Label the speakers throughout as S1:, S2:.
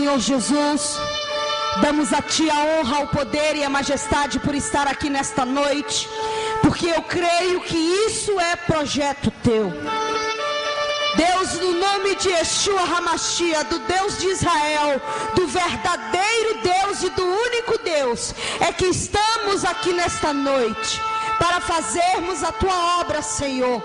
S1: Senhor Jesus, damos a Ti a honra, o poder e a majestade por estar aqui nesta noite, porque eu creio que isso é projeto Teu. Deus, no nome de Yeshua HaMashiach, do Deus de Israel, do verdadeiro Deus e do único Deus, é que estamos aqui nesta noite para fazermos a Tua obra, Senhor.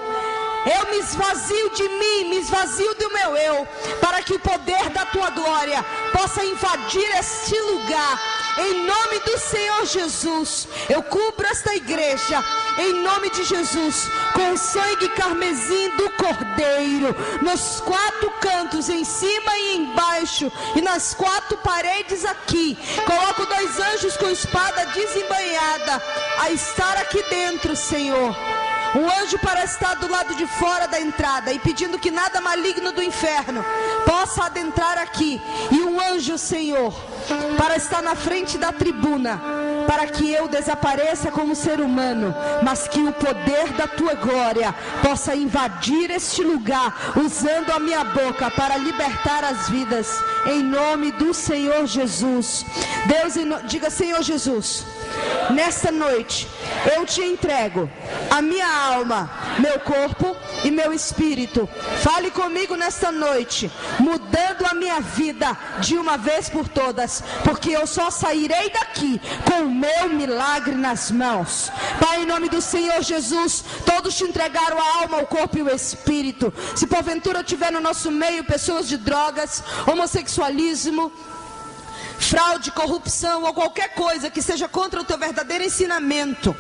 S1: Eu me esvazio de mim, me esvazio do meu eu, para que o poder da Tua glória possa invadir este lugar. Em nome do Senhor Jesus, eu cubro esta igreja, em nome de Jesus, com o sangue carmesim do Cordeiro, nos 4 cantos, em cima e embaixo, e nas 4 paredes aqui. Coloco 2 anjos com espada desembainhada a estar aqui dentro, Senhor. Um anjo para estar do lado de fora da entrada, e pedindo que nada maligno do inferno possa adentrar aqui. E um anjo, Senhor, para estar na frente da tribuna, para que eu desapareça como ser humano, mas que o poder da Tua glória possa invadir este lugar, usando a minha boca para libertar as vidas, em nome do Senhor Jesus. Deus, diga: Senhor Jesus, nesta noite eu Te entrego a minha alma, meu corpo e meu espírito. Fale comigo nesta noite, mudando a minha vida de uma vez por todas, porque eu só sairei daqui com o meu milagre nas mãos. Pai, em nome do Senhor Jesus, todos Te entregaram a alma, o corpo e o espírito. Se porventura tiver no nosso meio pessoas de drogas, homossexualismo, fraude, corrupção ou qualquer coisa que seja contra o Teu verdadeiro ensinamento,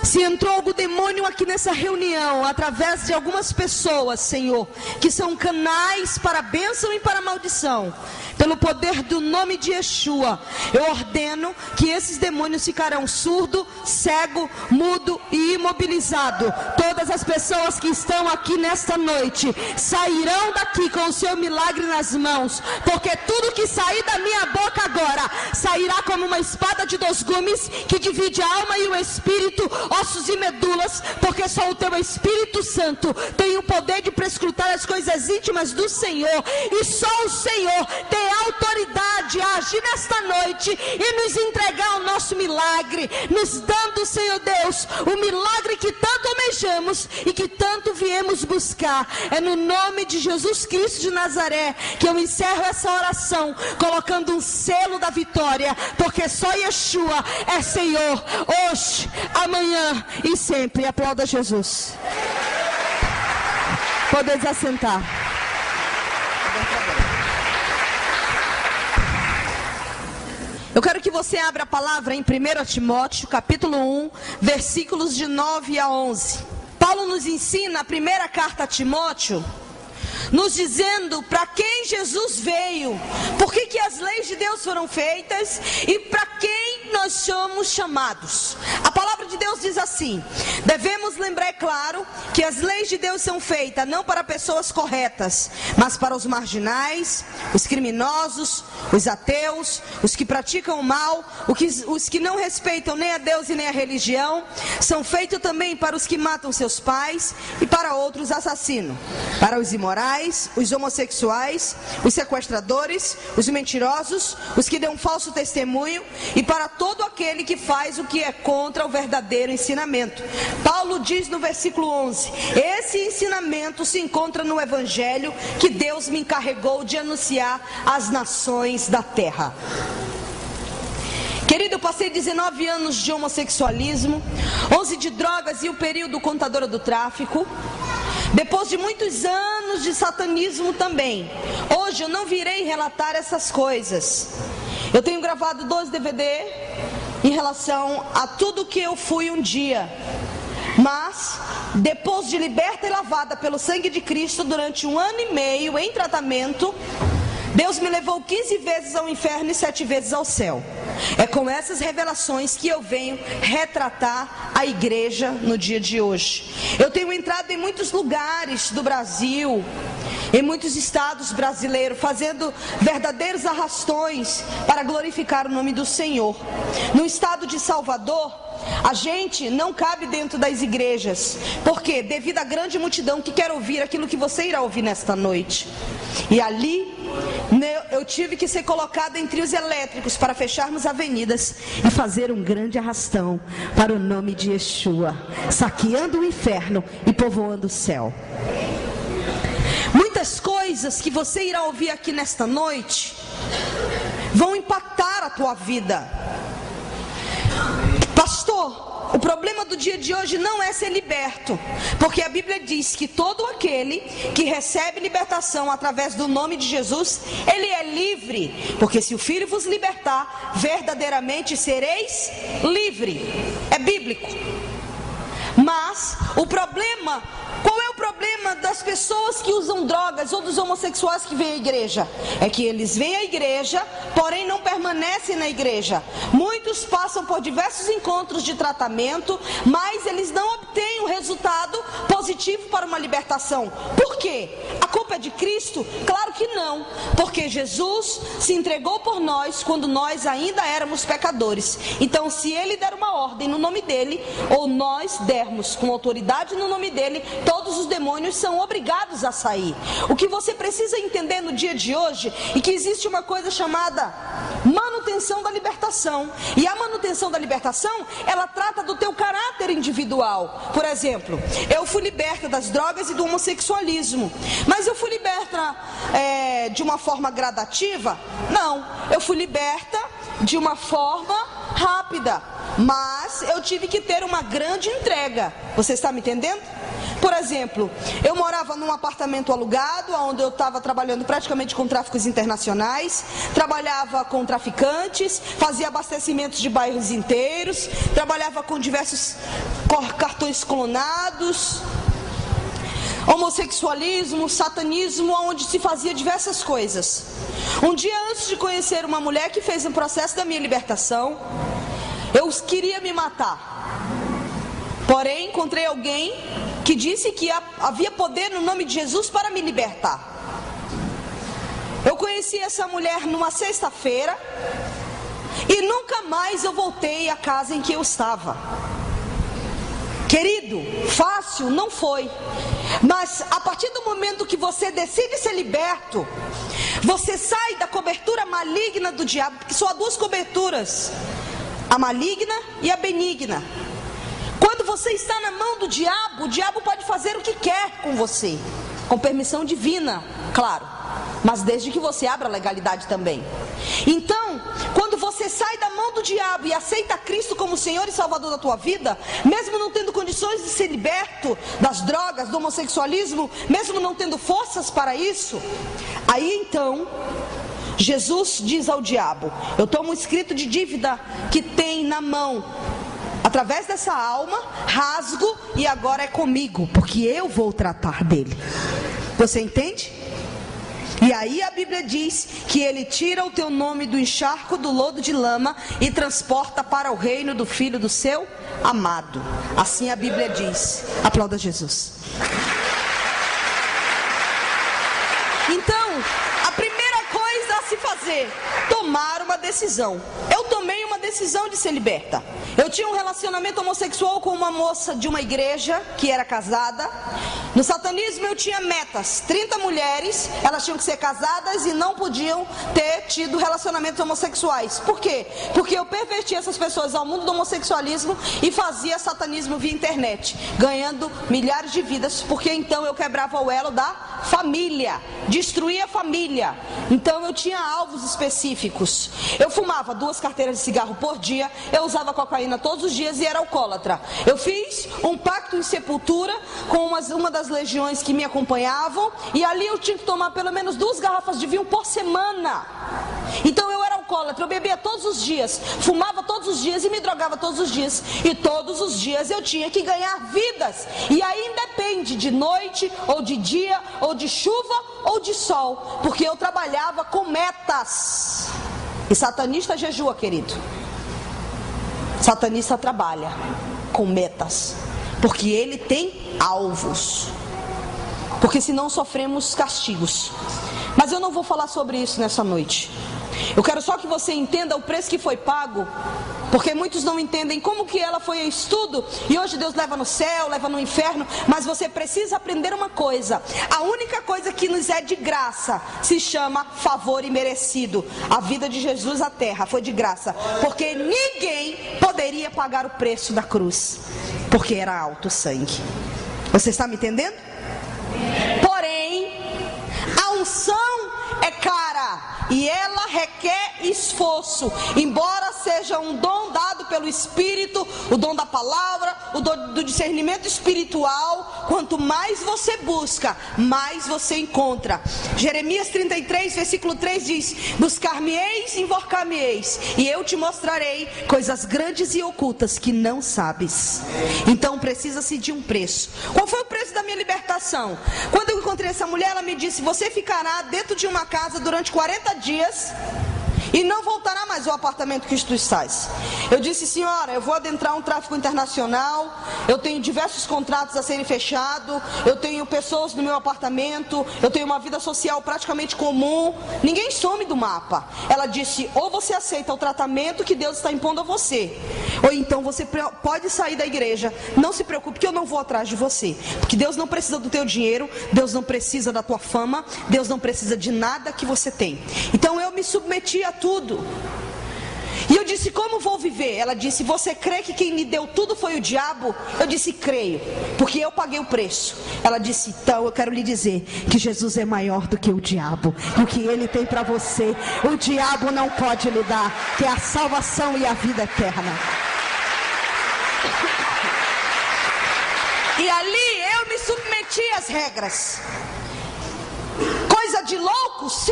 S1: se entrou algum demônio aqui nessa reunião, através de algumas pessoas, Senhor, que são canais para a bênção e para a maldição, pelo poder do nome de Yeshua, eu ordeno que esses demônios ficarão surdo, cego, mudo e imobilizado. Todas as pessoas que estão aqui nesta noite sairão daqui com o seu milagre nas mãos, porque tudo que sair da minha boca agora sairá como uma espada de 2 gumes que divide a alma e o espírito, ossos e medulas, porque só o Teu Espírito Santo tem o poder de prescrutar as coisas íntimas do Senhor, e só o Senhor tem autoridade a agir nesta noite e nos entregar o nosso milagre, nos dando, Senhor Deus, o milagre que tanto almejamos e que tanto viemos buscar. É no nome de Jesus Cristo de Nazaré que eu encerro essa oração, colocando um selo da vitória, porque só Yeshua é Senhor, hoje, amanhã e sempre. Aplauda Jesus. Pode desassentar. Eu quero que você abra a palavra em 1 Timóteo, capítulo 1, versículos de 9 a 11. Paulo nos ensina a primeira carta a Timóteo, nos dizendo para quem Jesus veio, por que as leis de Deus foram feitas e para quem nós somos chamados. A palavra de Deus diz assim: devemos lembrar, é claro, que as leis de Deus são feitas não para pessoas corretas, mas para os marginais, os criminosos, os ateus, os que praticam o mal, os que não respeitam nem a Deus e nem a religião. São feitos também para os que matam seus pais e para outros assassinos, para os imorais, os homossexuais, os sequestradores, os mentirosos, os que dão falso testemunho e para todo aquele que faz o que é contra o verdadeiro ensinamento. Paulo diz no versículo 11: esse ensinamento se encontra no Evangelho que Deus me encarregou de anunciar às nações da terra. Querido, eu passei 19 anos de homossexualismo, 11 de drogas e o período contadora do tráfico. Depois de muitos anos de satanismo também. Hoje eu não virei relatar essas coisas. Eu tenho gravado 2 DVD em relação a tudo que eu fui um dia. Mas, depois de liberta e lavada pelo sangue de Cristo durante 1 ano e meio em tratamento, Deus me levou 15 vezes ao inferno e 7 vezes ao céu. É com essas revelações que eu venho retratar a igreja no dia de hoje. Eu tenho entrado em muitos lugares do Brasil, em muitos estados brasileiros, fazendo verdadeiros arrastões para glorificar o nome do Senhor. No estado de Salvador, a gente não cabe dentro das igrejas. Por quê? Devido à grande multidão que quer ouvir aquilo que você irá ouvir nesta noite. E ali eu tive que ser colocada em trios elétricos para fecharmos avenidas e fazer um grande arrastão para o nome de Yeshua, saqueando o inferno e povoando o céu. Muitas coisas que você irá ouvir aqui nesta noite vão impactar a tua vida. Pastor, o problema do dia de hoje não é ser liberto, porque a Bíblia diz que todo aquele que recebe libertação através do nome de Jesus, ele é livre, porque se o Filho vos libertar, verdadeiramente sereis livre. É bíblico. Mas o problema, qual é o problema das pessoas que usam drogas ou dos homossexuais que vêm à igreja? É que eles vêm à igreja, porém não permanecem na igreja. Muitos passam por diversos encontros de tratamento, mas eles não obtêm o resultado positivo para uma libertação. Por quê? A culpa é de Cristo? Claro que não, porque Jesus se entregou por nós quando nós ainda éramos pecadores. Então, se Ele der uma ordem no nome dEle, ou nós dermos com autoridade no nome dEle, todos os demônios são obrigados a sair. O que você precisa entender no dia de hoje é que existe uma coisa chamada manutenção da libertação. E a manutenção da libertação, ela trata do teu caráter individual. Por exemplo, eu fui liberta das drogas e do homossexualismo, mas eu fui liberta de uma forma gradativa? Não, eu fui liberta de uma forma rápida, mas eu tive que ter uma grande entrega. Você está me entendendo? Por exemplo, eu morava num apartamento alugado, onde eu estava trabalhando praticamente com tráficos internacionais, trabalhava com traficantes, fazia abastecimentos de bairros inteiros, trabalhava com diversos cartões clonados, homossexualismo, satanismo, onde se fazia diversas coisas. Um dia antes de conhecer uma mulher que fez um processo da minha libertação, eu queria me matar. Porém, encontrei alguém que disse que havia poder no nome de Jesus para me libertar. Eu conheci essa mulher numa sexta-feira e nunca mais eu voltei à casa em que eu estava. Querido, fácil não foi, mas a partir do momento que você decide ser liberto, você sai da cobertura maligna do diabo, porque só há duas coberturas, a maligna e a benigna. Quando você está na mão do diabo, o diabo pode fazer o que quer com você, com permissão divina, claro, mas desde que você abra a legalidade também. Então, quando você sai da mão do diabo e aceita Cristo como Senhor e Salvador da tua vida, mesmo não tendo condições de ser liberto das drogas, do homossexualismo, mesmo não tendo forças para isso, aí então Jesus diz ao diabo: eu tomo um escrito de dívida que tem na mão, através dessa alma, rasgo e agora é comigo, porque eu vou tratar dele. Você entende? E aí a Bíblia diz que ele tira o teu nome do encharco do lodo de lama e transporta para o reino do Filho do seu amado. Assim a Bíblia diz. Aplauda Jesus. Então, a primeira coisa a se fazer, tomar uma decisão. Eu tomei uma decisão de ser liberta. Eu tinha um relacionamento homossexual com uma moça de uma igreja que era casada. No satanismo eu tinha metas, 30 mulheres, elas tinham que ser casadas e não podiam ter tido relacionamentos homossexuais. Por quê? Porque eu pervertia essas pessoas ao mundo do homossexualismo e fazia satanismo via internet, ganhando milhares de vidas, porque então eu quebrava o elo da família, destruía a família. Então eu tinha alvos específicos. Eu fumava 2 carteiras de cigarro por dia, eu usava cocaína todos os dias e era alcoólatra. Eu fiz um pacto em sepultura com uma das legiões que me acompanhavam, e ali eu tinha que tomar pelo menos 2 garrafas de vinho por semana. Então eu era alcoólatra, eu bebia todos os dias, fumava todos os dias e me drogava todos os dias, e todos os dias eu tinha que ganhar vidas. E aí independe de noite ou de dia ou de chuva ou de sol, porque eu trabalhava com metas. E satanista jejua, querido. Satanista trabalha com metas, porque ele tem alvos, porque senão sofremos castigos. Mas eu não vou falar sobre isso nessa noite. Eu quero só que você entenda o preço que foi pago, porque muitos não entendem como que ela foi em estudo e hoje Deus leva no céu, leva no inferno. Mas você precisa aprender uma coisa: a única coisa que nos é de graça se chama favor imerecido. A vida de Jesus à terra foi de graça, porque ninguém poderia pagar o preço da cruz, porque era alto o sangue. Você está me entendendo? Porém, a unção é cara e ela requer esforço. Embora seja um dom dado pelo Espírito, o dom da palavra, o dom do discernimento espiritual, quanto mais você busca, mais você encontra. Jeremias 33, versículo 3 diz: buscar-me-eis, invocar-me-eis, e eu te mostrarei coisas grandes e ocultas que não sabes. Então precisa-se de um preço. Qual foi o preço da minha libertação? Quando eu encontrei essa mulher, ela me disse: você ficará dentro de uma casa durante 40 dias e não voltará mais ao apartamento que tu estás. Eu disse: senhora, eu vou adentrar um tráfico internacional, eu tenho diversos contratos a serem fechados, eu tenho pessoas no meu apartamento, eu tenho uma vida social praticamente comum, ninguém some do mapa. Ela disse: ou você aceita o tratamento que Deus está impondo a você, ou então você pode sair da igreja. Não se preocupe que eu não vou atrás de você, porque Deus não precisa do teu dinheiro, Deus não precisa da tua fama, Deus não precisa de nada que você tem. Então eu me submeti a tudo. E eu disse: como vou viver? Ela disse: você crê que quem me deu tudo foi o diabo? Eu disse: creio, porque eu paguei o preço. Ela disse: então eu quero lhe dizer que Jesus é maior do que o diabo, e o que ele tem para você, o diabo não pode lhe dar, que é a salvação e a vida eterna. E ali eu me submeti às regras. Coisa de louco? Sim.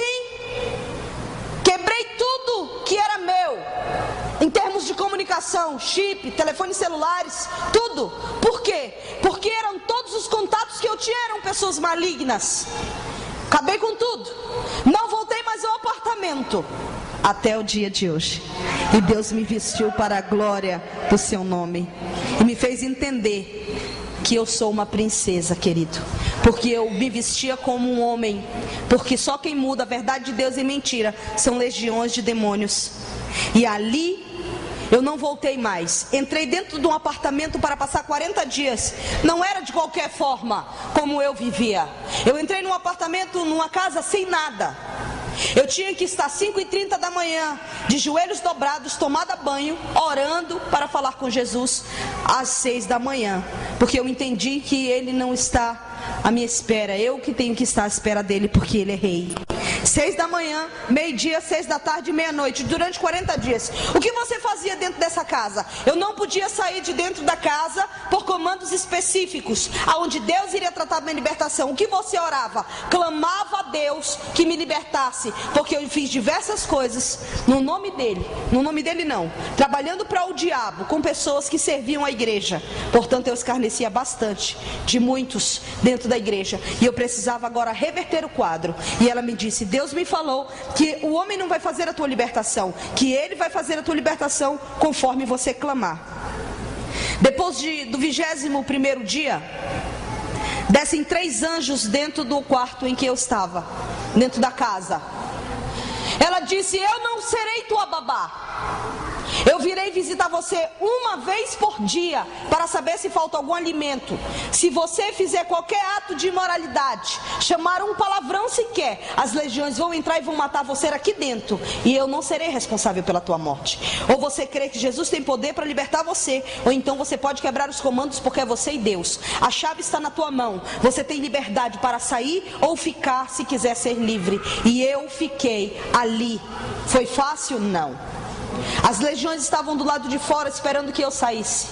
S1: Quebrei tudo que era meu, em termos de comunicação, chip, telefones celulares, tudo. Por quê? Porque eram todos os contatos que eu tinha, eram pessoas malignas. Acabei com tudo. Não voltei mais ao apartamento até o dia de hoje. E Deus me vestiu para a glória do seu nome e me fez entender que eu sou uma princesa, querido, porque eu me vestia como um homem, porque só quem muda a verdade de Deus e mentira são legiões de demônios. E ali eu não voltei mais. Entrei dentro de um apartamento para passar 40 dias. Não era de qualquer forma como eu vivia. Eu entrei num apartamento, numa casa sem nada. Eu tinha que estar 5h30 da manhã, de joelhos dobrados, tomada banho, orando para falar com Jesus às 6 da manhã, porque eu entendi que Ele não está à minha espera, eu que tenho que estar à espera dele, porque Ele é rei. 6 da manhã, meio-dia, 6 da tarde, meia-noite, durante 40 dias. O que você fazia dentro dessa casa? Eu não podia sair de dentro da casa por comandos específicos, aonde Deus iria tratar da minha libertação. O que você orava? Clamava a Deus que me libertasse, porque eu fiz diversas coisas no nome dele não, trabalhando para o diabo, com pessoas que serviam a igreja. Portanto, eu escarnecia bastante de muitos dentro da igreja, e eu precisava agora reverter o quadro. E ela me disse: Deus me falou que o homem não vai fazer a tua libertação, que ele vai fazer a tua libertação conforme você clamar. Depois do 21º dia, descem 3 anjos dentro do quarto em que eu estava, dentro da casa. Ela disse: eu não serei tua babá. Eu virei visitar você uma vez por dia para saber se falta algum alimento. Se você fizer qualquer ato de imoralidade, chamar um palavrão sequer, as legiões vão entrar e vão matar você aqui dentro, e eu não serei responsável pela tua morte. Ou você crê que Jesus tem poder para libertar você, ou então você pode quebrar os comandos, porque é você e Deus. A chave está na tua mão. Você tem liberdade para sair ou ficar se quiser ser livre. E eu fiquei ali. Foi fácil? Não. As legiões estavam do lado de fora esperando que eu saísse.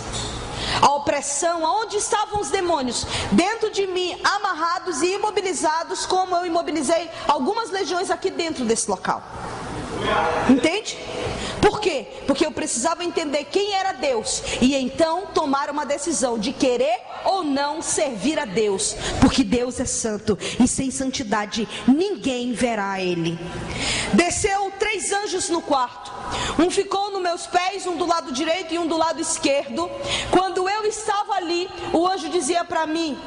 S1: A opressão, aonde estavam os demônios? Dentro de mim, amarrados e imobilizados, como eu imobilizei algumas legiões aqui dentro desse local. Entende? Por quê? Porque eu precisava entender quem era Deus, e então tomar uma decisão de querer ou não servir a Deus, porque Deus é santo, e sem santidade ninguém verá Ele. Desceu 3 anjos no quarto. Um ficou nos meus pés, um do lado direito e um do lado esquerdo. Quando eu estava ali, o anjo dizia para mim,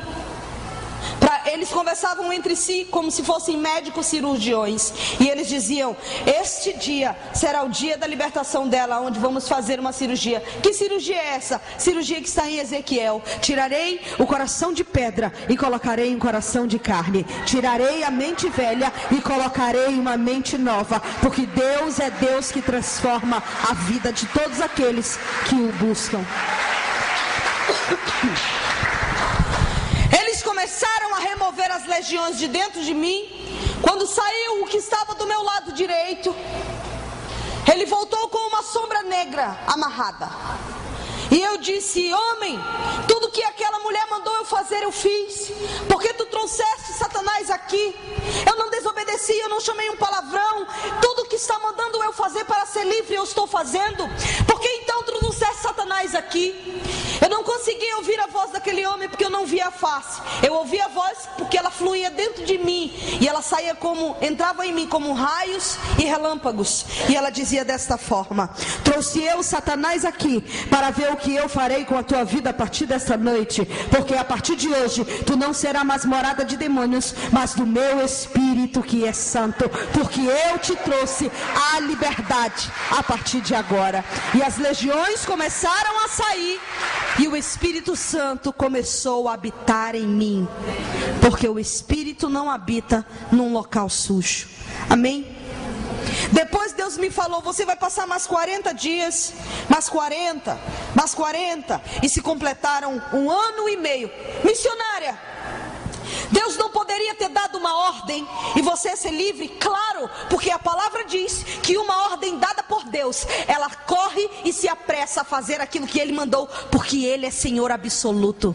S1: eles conversavam entre si como se fossem médicos cirurgiões. E eles diziam: este dia será o dia da libertação dela, onde vamos fazer uma cirurgia. Que cirurgia é essa? Cirurgia que está em Ezequiel. Tirarei o coração de pedra e colocarei um coração de carne. Tirarei a mente velha e colocarei uma mente nova. Porque Deus é Deus que transforma a vida de todos aqueles que o buscam. Eles começaram a remover as legiões de dentro de mim. Quando saiu o que estava do meu lado direito, ele voltou com uma sombra negra amarrada. E eu disse: homem, tudo que aquela mulher mandou eu fazer, eu fiz. Porque tu trouxeste Satanás aqui. Eu não desobedeci, eu não chamei um palavrão. Tudo que está mandando eu fazer para ser livre, eu estou fazendo. Porque então tu trouxeste Satanás aqui. Eu não consegui ouvir a voz daquele homem porque eu não via a face. Eu ouvi a voz porque ela fluía dentro de mim. E ela saía como, entrava em mim como raios e relâmpagos. E ela dizia desta forma: trouxe eu Satanás aqui para ver o que eu farei com a tua vida a partir desta noite. Porque a partir de hoje tu não será mais morada de demônios, mas do meu Espírito que é santo. Porque eu te trouxe a liberdade a partir de agora. E as legiões começaram a sair. E o Espírito Santo começou a habitar em mim. Porque o Espírito não habita num local sujo. Amém? Depois Deus me falou: você vai passar mais 40 dias, mais 40. E se completaram 1 ano e meio. Missionária, Deus não poderia ter dado uma ordem e você ser livre? Claro, porque a palavra diz que uma ordem dada por Deus, ela corre e se apressa a fazer aquilo que Ele mandou, porque Ele é Senhor absoluto.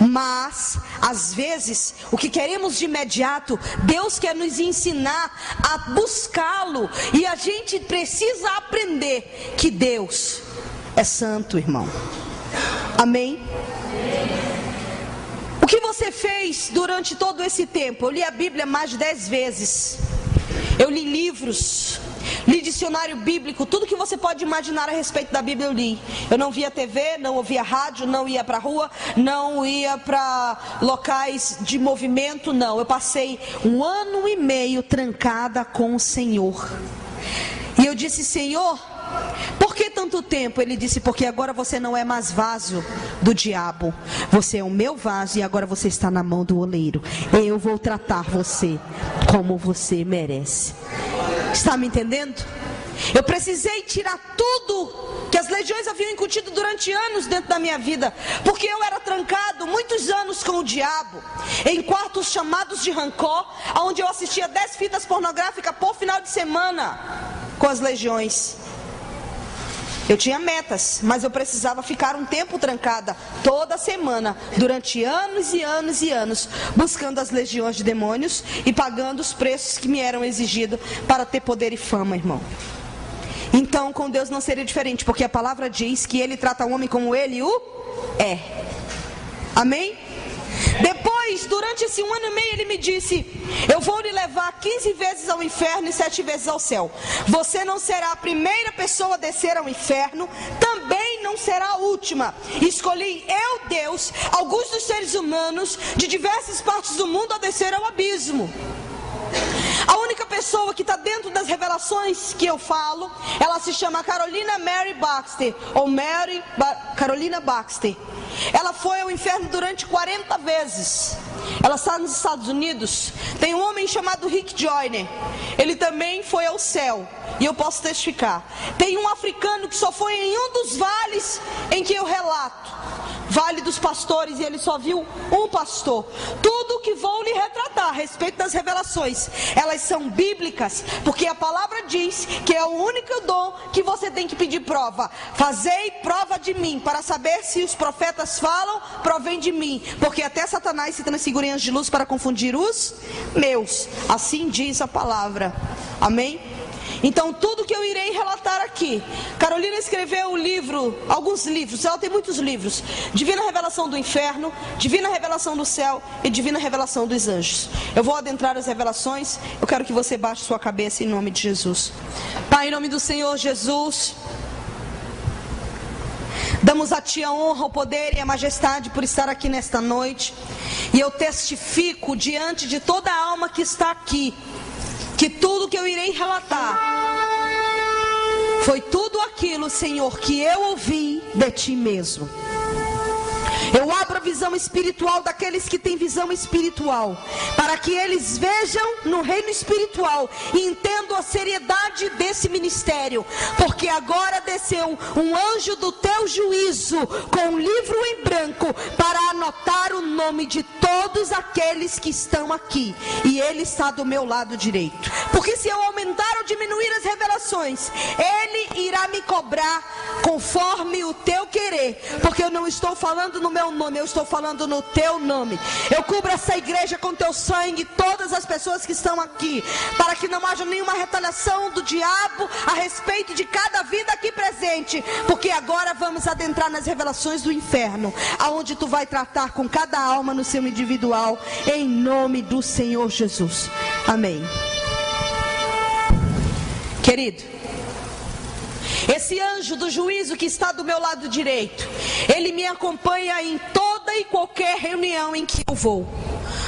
S1: Mas, às vezes, o que queremos de imediato, Deus quer nos ensinar a buscá-lo. E a gente precisa aprender que Deus é santo, irmão. Amém? O que você fez durante todo esse tempo? Eu li a Bíblia mais de 10 vezes. Eu li livros, li dicionário bíblico, tudo que você pode imaginar a respeito da Bíblia eu li. Eu não via TV, não ouvia rádio, não ia para a rua, não ia para locais de movimento, não. Eu passei 1 ano e meio trancada com o Senhor. E eu disse: Senhor, por que tanto tempo? Ele disse: porque agora você não é mais vaso do diabo. Você é o meu vaso e agora você está na mão do oleiro. Eu vou tratar você como você merece. Está me entendendo? Eu precisei tirar tudo que as legiões haviam incutido durante anos dentro da minha vida. Porque eu era trancado muitos anos com o diabo, em quartos chamados de rancor, onde eu assistia 10 fitas pornográficas por final de semana com as legiões. Eu tinha metas, mas eu precisava ficar um tempo trancada toda semana, durante anos e anos e anos, buscando as legiões de demônios e pagando os preços que me eram exigidos para ter poder e fama, irmão. Então, com Deus não seria diferente, porque a palavra diz que Ele trata o homem como Ele o é. Amém? Depois, durante esse 1 ano e meio, Ele me disse: eu vou lhe levar 15 vezes ao inferno e 7 vezes ao céu. Você não será a primeira pessoa a descer ao inferno, também não será a última. Escolhi eu, Deus, alguns dos seres humanos de diversas partes do mundo a descer ao abismo. A única pessoa que está dentro das revelações que eu falo, ela se chama Carolina Mary Baxter, ou Carolina Baxter. Ela foi ao inferno durante 40 vezes. Ela está nos Estados Unidos. Tem um homem chamado Rick Joyner. Ele também foi ao céu, e eu posso testificar. Tem um africano que só foi em um dos vales em que eu relato, Vale dos Pastores, e ele só viu um pastor. Tudo que vou lhe retratar a respeito das revelações, elas são bíblicas, porque a palavra diz que é o único dom que você tem que pedir prova. Fazei prova de mim, para saber se os profetas falam, provém de mim, porque até Satanás se transfigura em anjos de luz para confundir os meus. Assim diz a palavra. Amém? Então tudo que eu irei relatar aqui, Carolina escreveu um livro, alguns livros, ela tem muitos livros: Divina Revelação do Inferno, Divina Revelação do Céu e Divina Revelação dos Anjos. Eu vou adentrar as revelações. Eu quero que você baixe sua cabeça em nome de Jesus. Pai, em nome do Senhor Jesus, Damos a Ti a honra, o poder e a majestade por estar aqui nesta noite. E eu testifico diante de toda a alma que está aqui, que tudo que eu irei relatar foi tudo aquilo, Senhor, que eu ouvi de Ti mesmo. Eu abro a visão espiritual daqueles que têm visão espiritual, para que eles vejam no reino espiritual e entendam a seriedade desse ministério, porque agora desceu um anjo do Teu juízo com um livro em branco para anotar o nome de todos aqueles que estão aqui, e Ele está do meu lado direito. Porque se eu aumentar ou diminuir as revelações, Ele irá me cobrar conforme o Teu querer, porque eu não estou falando no meu nome, eu estou falando no Teu nome. Eu cubro essa igreja com Teu sangue, todas as pessoas que estão aqui, para que não haja nenhuma retaliação do diabo a respeito de cada vida aqui presente, porque agora vamos adentrar nas revelações do inferno, aonde Tu vai tratar com cada alma no seu individual, em nome do Senhor Jesus. Amém. Querido, esse anjo do juízo que está do meu lado direito, ele me acompanha em toda e qualquer reunião em que eu vou.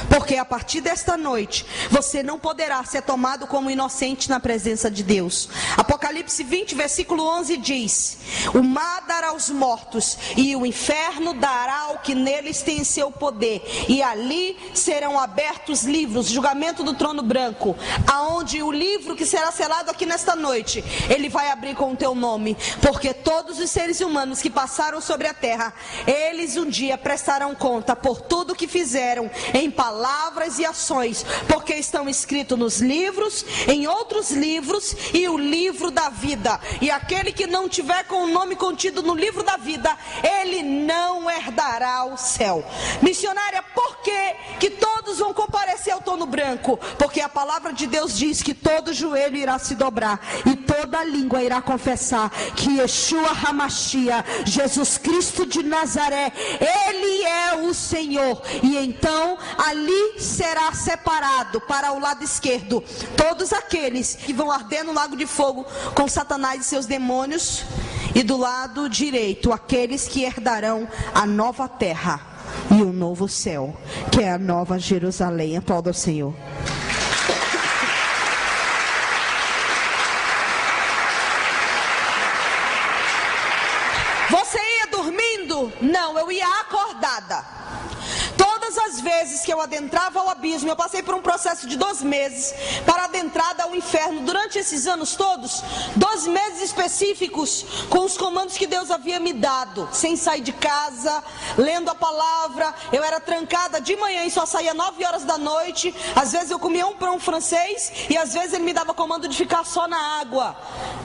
S1: Porque a partir desta noite, você não poderá ser tomado como inocente na presença de Deus. Apocalipse 20, versículo 11 diz: o mar dará aos mortos, e o inferno dará ao que neles tem seu poder. E ali serão abertos livros, julgamento do trono branco, aonde o livro que será selado aqui nesta noite, ele vai abrir com o teu nome. Porque todos os seres humanos que passaram sobre a terra, eles um dia prestarão conta por tudo que fizeram em palavras e ações, porque estão escritos nos livros, em outros livros, e o livro da vida. E aquele que não tiver com o nome contido no livro da vida, ele não herdará o céu. Missionária, por que todos vão comparecer ao trono branco? Porque a palavra de Deus diz que todo joelho irá se dobrar e toda língua irá confessar que Yeshua HaMashiach, Jesus Cristo de Nazaré, Ele é o Senhor. E então ali será separado para o lado esquerdo todos aqueles que vão arder no lago de fogo com Satanás e seus demônios, e do lado direito aqueles que herdarão a nova terra e o novo céu, que é a nova Jerusalém. Aplauda ao Senhor. Você ia dormindo? Não, eu ia acordada. Todas as vezes que eu adentrava ao abismo, eu passei por um processo de 2 meses para a adentrada ao inferno. Durante esses anos todos, 2 meses específicos, com os comandos que Deus havia me dado, sem sair de casa, lendo a palavra. Eu era trancada de manhã e só saía 9 horas da noite. Às vezes eu comia um pão francês e às vezes ele me dava comando de ficar só na água,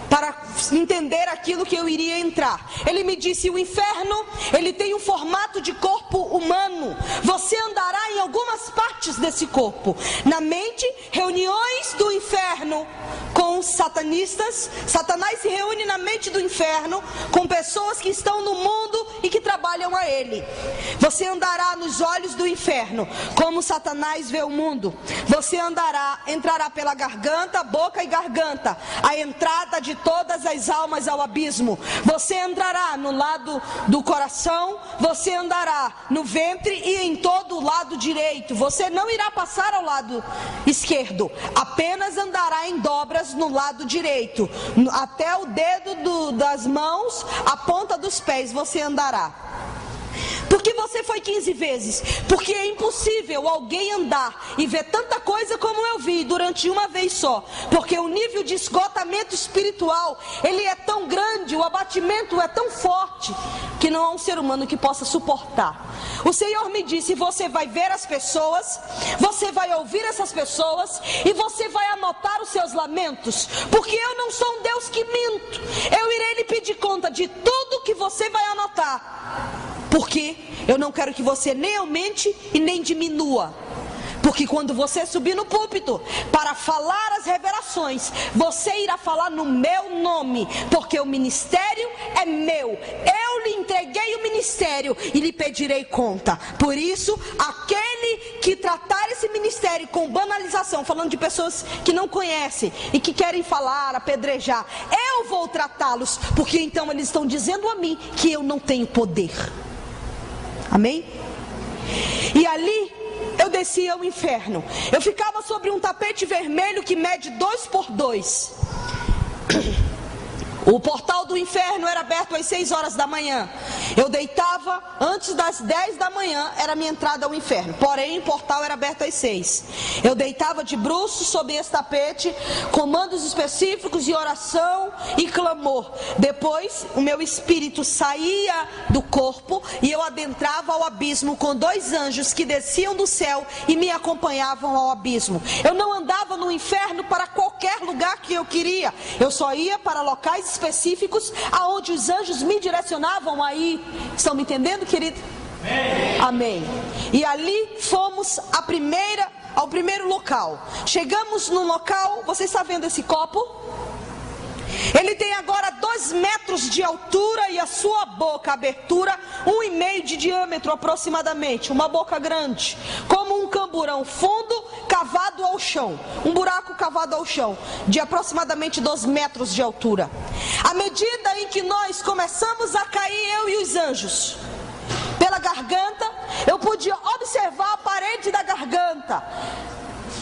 S1: para entender aquilo que eu iria entrar. Ele me disse: o inferno, ele tem um formato de corpo humano. Você andará em algumas partes desse corpo. Na mente, reuniões do inferno com satanistas. Satanás se reúne na mente do inferno com pessoas que estão no mundo e que trabalham a ele. Você andará nos olhos do inferno, como Satanás vê o mundo. Você entrará pela garganta, boca e garganta, a entrada de todas as almas ao abismo. Você entrará no lado do coração, você andará no ventre e em todo o lado direito. Você não irá passar ao lado esquerdo, apenas andará em dobras no lado direito, até o dedo das mãos, a ponta dos pés você andará. Por que você foi 15 vezes? Porque é impossível alguém andar e ver tanta coisa como eu vi durante uma vez só. Porque o nível de esgotamento espiritual, ele é tão grande, o abatimento é tão forte, que não há um ser humano que possa suportar. O Senhor me disse: você vai ver as pessoas, você vai ouvir essas pessoas e você vai anotar os seus lamentos. Porque eu não sou um Deus que minto. Eu irei lhe pedir conta de tudo que você vai anotar. Porque eu não quero que você nem aumente e nem diminua. Porque quando você subir no púlpito para falar as revelações, você irá falar no meu nome, porque o ministério é meu. Eu lhe entreguei o ministério e lhe pedirei conta. Por isso, aquele que tratar esse ministério com banalização, falando de pessoas que não conhecem e que querem falar, apedrejar, eu vou tratá-los, porque então eles estão dizendo a mim que eu não tenho poder. Amém? E ali eu descia ao inferno. Eu ficava sobre um tapete vermelho que mede 2 por 2. O portal do inferno era aberto às 6 horas da manhã. Eu deitava antes das 10 da manhã, era a minha entrada ao inferno. Porém, o portal era aberto às 6. Eu deitava de bruços sob esse tapete, comandos específicos de oração e clamor. Depois, o meu espírito saía do corpo e eu adentrava ao abismo com 2 anjos que desciam do céu e me acompanhavam ao abismo. Eu não andava no inferno para qualquer lugar que eu queria. Eu só ia para locais específicos aonde os anjos me direcionavam aí. Estão me entendendo, querido? Amém. E ali fomos ao primeiro local. Chegamos no local, você está vendo esse copo? Ele tem agora 2 metros de altura e a sua boca, a abertura, 1,5 de diâmetro aproximadamente. Uma boca grande, como um camburão fundo cavado ao chão. Um buraco cavado ao chão, de aproximadamente 2 metros de altura. À medida em que nós começamos a cair, eu e os anjos, pela garganta, eu podia observar a parede da garganta.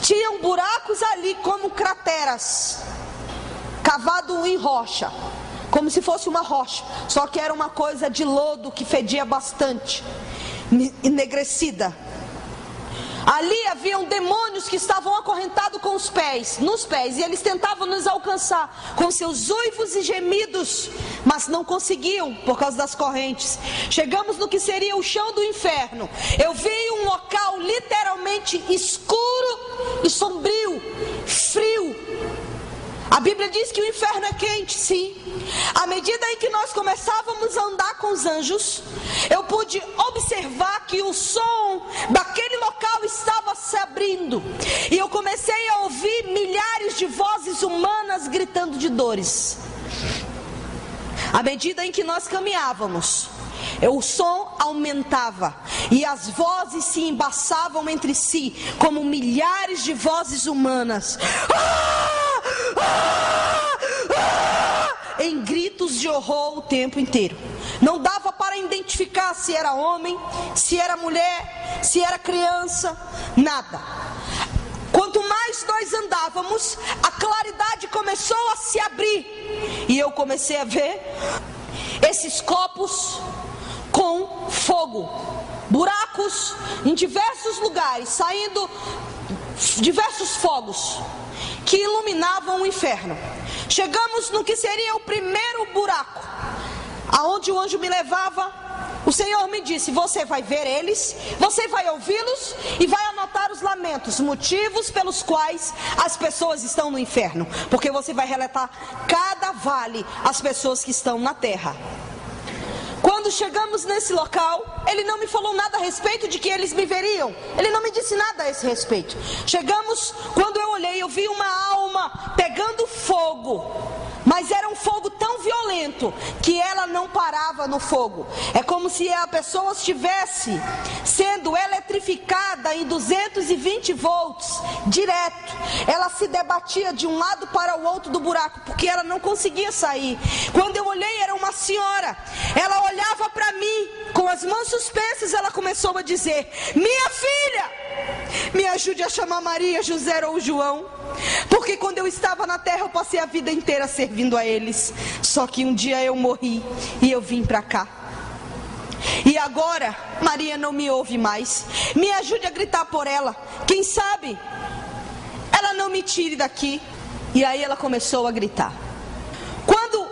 S1: Tinham buracos ali como crateras, cavado em rocha, como se fosse uma rocha, só que era uma coisa de lodo que fedia bastante, enegrecida. Ali haviam demônios que estavam acorrentados nos pés, e eles tentavam nos alcançar com seus uivos e gemidos, mas não conseguiam por causa das correntes. Chegamos no que seria o chão do inferno. Eu vi um local literalmente escuro e sombrio, frio. A Bíblia diz que o inferno é quente, sim. À medida em que nós começávamos a andar com os anjos, eu pude observar que o som daquele local estava se abrindo. E eu comecei a ouvir milhares de vozes humanas gritando de dores. À medida em que nós caminhávamos, o som aumentava e as vozes se embaçavam entre si como milhares de vozes humanas, em gritos de horror o tempo inteiro. Não dava para identificar se era homem, se era mulher, se era criança, nada. Quanto mais nós andávamos, a claridade começou a se abrir e eu comecei a ver esses copos com fogo, buracos em diversos lugares, saindo diversos fogos que iluminavam o inferno. Chegamos no que seria o primeiro buraco, aonde o anjo me levava. O Senhor me disse: você vai ver eles, você vai ouvi-los e vai anotar os lamentos, motivos pelos quais as pessoas estão no inferno, porque você vai relatar cada vale as pessoas que estão na terra. Quando chegamos nesse local, ele não me falou nada a respeito de que eles me veriam. Ele não me disse nada a esse respeito. Chegamos, quando eu olhei, eu vi uma alma pegando fogo. Mas era um fogo tão violento que ela não parava no fogo. É como se a pessoa estivesse sendo eletrificada em 220 volts, direto. Ela se debatia de um lado para o outro do buraco, porque ela não conseguia sair. Quando eu olhei, era uma senhora. Ela olhava para mim, com as mãos suspensas, ela começou a dizer: minha filha, me ajude a chamar Maria, José ou João. Porque quando eu estava na terra, eu passei a vida inteira servindo a eles. Só que um dia eu morri e eu vim para cá. E agora, Maria não me ouve mais. Me ajude a gritar por ela. Quem sabe ela não me tire daqui. E aí ela começou a gritar. Quando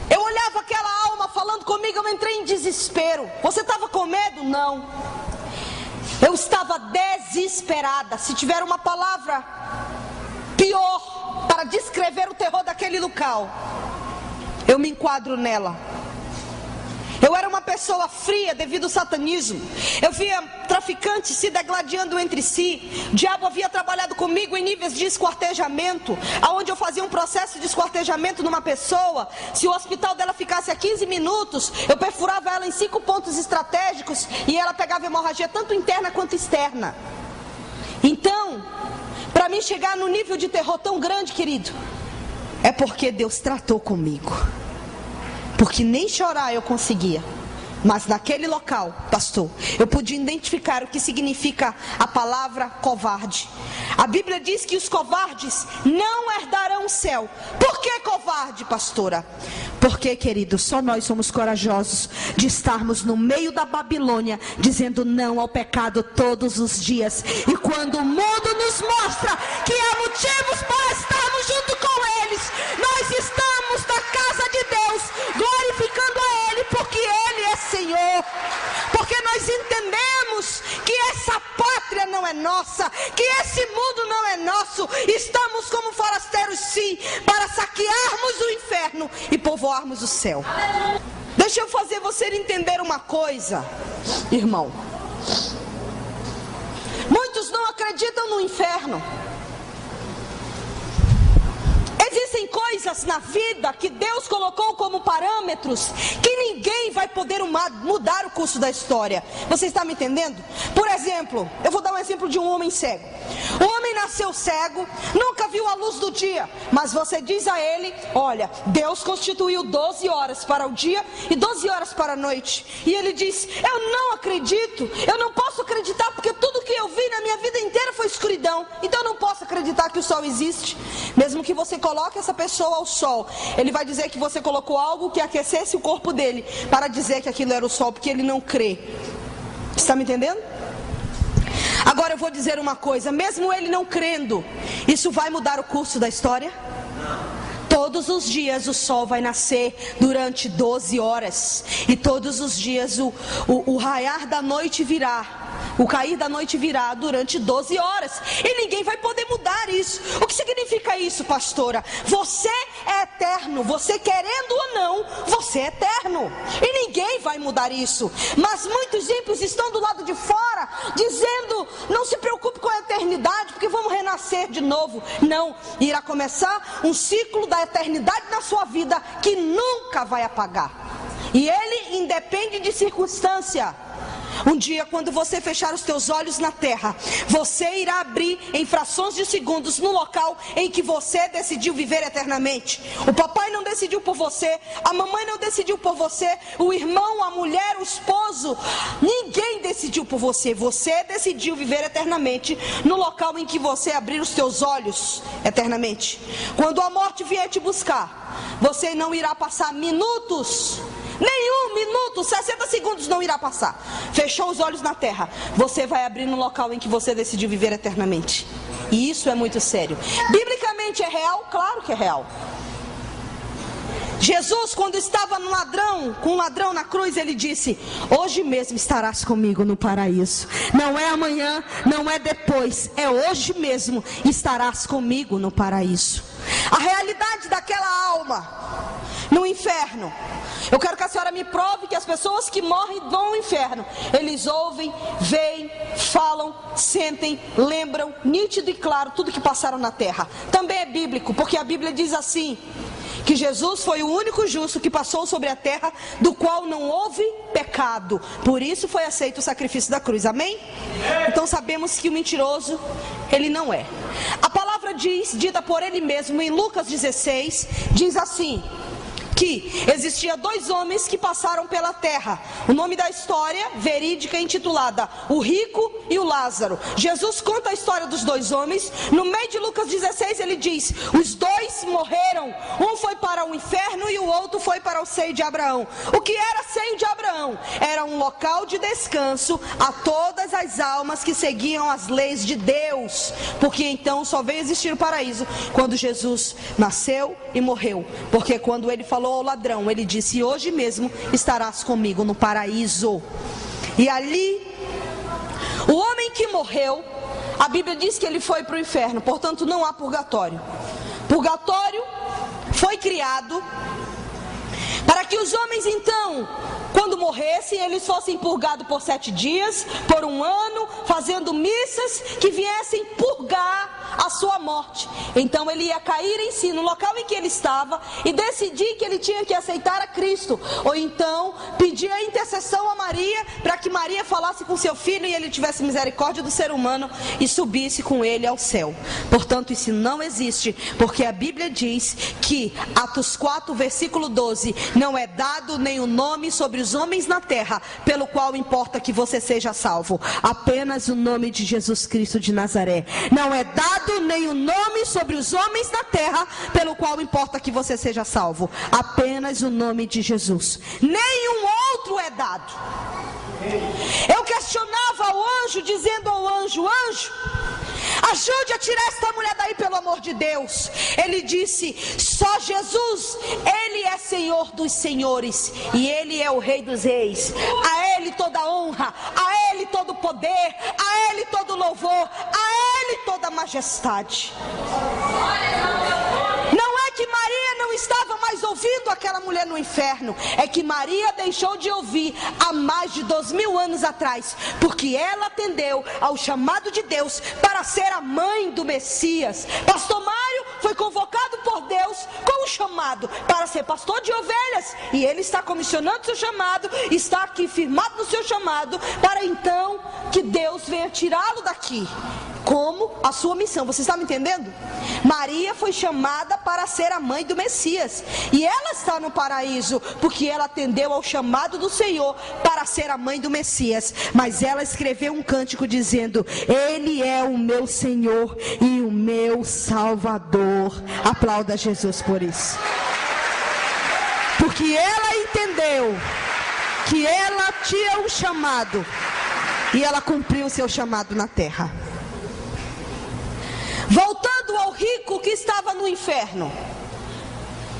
S1: eu olhava aquela alma falando comigo, eu entrei em desespero. Você estava com medo? Não. Eu estava desesperada. Se tiver uma palavra pior para descrever o terror daquele local, eu me enquadro nela. Eu era uma pessoa fria devido ao satanismo. Eu via traficantes se degladiando entre si. O diabo havia trabalhado comigo em níveis de esquartejamento, aonde eu fazia um processo de esquartejamento numa pessoa. Se o hospital dela ficasse a 15 minutos, eu perfurava ela em 5 pontos estratégicos e ela pegava hemorragia tanto interna quanto externa. Então, para mim chegar no nível de terror tão grande, querido, é porque Deus tratou comigo. Porque nem chorar eu conseguia. Mas naquele local, pastor, eu pude identificar o que significa a palavra covarde. A Bíblia diz que os covardes não herdarão o céu. Por que covarde, pastora? Porque, querido, só nós somos corajosos de estarmos no meio da Babilônia, dizendo não ao pecado todos os dias. E quando o mundo nos mostra que há motivos para estarmos junto com eles, nós estamos na casa de Deus, glorificando a Ele, porque Ele é Senhor. Porque nós entendemos que essa pátria não é nossa, que esse mundo não é nosso. Estamos como forasteiros, sim, para saquearmos o inferno e povoarmos o céu. Deixa eu fazer você entender uma coisa, irmão. Muitos não acreditam no inferno. Existem coisas na vida que Deus colocou como parâmetros que ninguém vai poder mudar o curso da história. Você está me entendendo? Por exemplo, eu vou dar um exemplo de um homem cego. O homem nasceu cego, nunca viu a luz do dia, mas você diz a ele: olha, Deus constituiu 12 horas para o dia e 12 horas para a noite. E ele diz: eu não acredito, eu não posso acreditar, porque tudo que eu vi na minha vida inteira foi escuridão. Então eu não posso acreditar que o sol existe. Mesmo que você coloque essa pessoa ao sol, ele vai dizer que você colocou algo que aquecesse o corpo dele, para dizer que aquilo era o sol, porque ele não crê. Está me entendendo? Agora eu vou dizer uma coisa: mesmo ele não crendo, isso vai mudar o curso da história? Todos os dias o sol vai nascer durante 12 horas. E todos os dias o raiar da noite virá. O cair da noite virá durante 12 horas. E ninguém vai poder mudar isso. O que significa isso, pastora? Você é eterno. Você querendo ou não, você é eterno. E ninguém vai mudar isso. Mas muitos ímpios estão do lado de fora, dizendo: não se preocupe com a eternidade, porque vamos renascer de novo. Não, irá começar um ciclo da eternidade na sua vida que nunca vai apagar. E ele independe de circunstância. Um dia, quando você fechar os teus olhos na terra, você irá abrir em frações de segundos no local em que você decidiu viver eternamente. O papai não decidiu por você, a mamãe não decidiu por você, o irmão, a mulher, o esposo, ninguém decidiu por você. Você decidiu viver eternamente no local em que você abrir os teus olhos eternamente. Quando a morte vier te buscar, você não irá passar minutos, nenhum minuto, 60 segundos não irá passar. Fechou os olhos na terra, você vai abrir no local em que você decidiu viver eternamente. E isso é muito sério. Biblicamente é real? Claro que é real. Jesus, quando estava com um ladrão na cruz, ele disse: hoje mesmo estarás comigo no paraíso. Não é amanhã, não é depois, é hoje mesmo estarás comigo no paraíso. A realidade daquela alma no inferno. Eu quero que a senhora me prove que as pessoas que morrem vão ao inferno. Eles ouvem, veem, falam, sentem, lembram, nítido e claro, tudo que passaram na terra. Também é bíblico, porque a Bíblia diz assim: que Jesus foi o único justo que passou sobre a terra, do qual não houve pecado. Por isso foi aceito o sacrifício da cruz. Amém? Então sabemos que o mentiroso, ele não é. A palavra dita por ele mesmo em Lucas 16, diz assim: que existia 2 homens que passaram pela terra. O nome da história verídica é intitulada O Rico e o Lázaro. Jesus conta a história dos 2 homens. No meio de Lucas 16 ele diz: os 2 morreram. Um foi para o inferno e o outro foi para o seio de Abraão. O que era seio de Abraão? Era um local de descanso a todas as almas que seguiam as leis de Deus. Porque então só veio existir o paraíso quando Jesus nasceu e morreu. Porque quando ele falou ao ladrão, ele disse: hoje mesmo estarás comigo no paraíso. E ali, o homem que morreu, a Bíblia diz que ele foi para o inferno. Portanto não há purgatório. Purgatório foi criado para para que os homens então, quando morressem, eles fossem purgados por 7 dias, por 1 ano, fazendo missas que viessem purgar a sua morte. Então ele ia cair em si, no local em que ele estava, e decidir que ele tinha que aceitar a Cristo, ou então pedir a intercessão a Maria, para que Maria falasse com seu filho e ele tivesse misericórdia do ser humano e subisse com ele ao céu. Portanto, isso não existe, porque a Bíblia diz que, Atos 4, versículo 12, não é dado nenhum nome sobre os homens na terra, pelo qual importa que você seja salvo, apenas o nome de Jesus Cristo de Nazaré. Não é dado nenhum nome sobre os homens na terra, pelo qual importa que você seja salvo, apenas o nome de Jesus. Nenhum outro é dado. Eu questionava o anjo, dizendo ao anjo: anjo, ajude a tirar esta mulher daí, pelo amor de Deus. Ele disse: só Jesus, Ele é Senhor dos senhores, e Ele é o Rei dos reis. A Ele toda honra, a Ele todo poder, a Ele todo louvor, a Ele toda majestade. Não é que Maria não estava mais ouvindo aquela mulher no inferno, é que Maria deixou de ouvir há mais de 2000 anos atrás, porque ela atendeu ao chamado de Deus para ser a mãe do Messias. Pastor Mário foi convocado por Deus com um chamado para ser pastor de ovelhas, e ele está comissionando seu chamado, está aqui firmado no seu chamado, para então que Deus venha tirá-lo daqui como a sua missão. Você está me entendendo? Maria foi chamada para ser a mãe do Messias, e ela está no paraíso porque ela atendeu ao chamado do Senhor para ser a mãe do Messias. Mas ela escreveu um cântico dizendo: Ele é o meu Senhor e o meu Salvador. Aplauda Jesus por isso, porque ela entendeu que ela tinha um chamado e ela cumpriu o seu chamado na terra. Voltando ao rico que estava no inferno,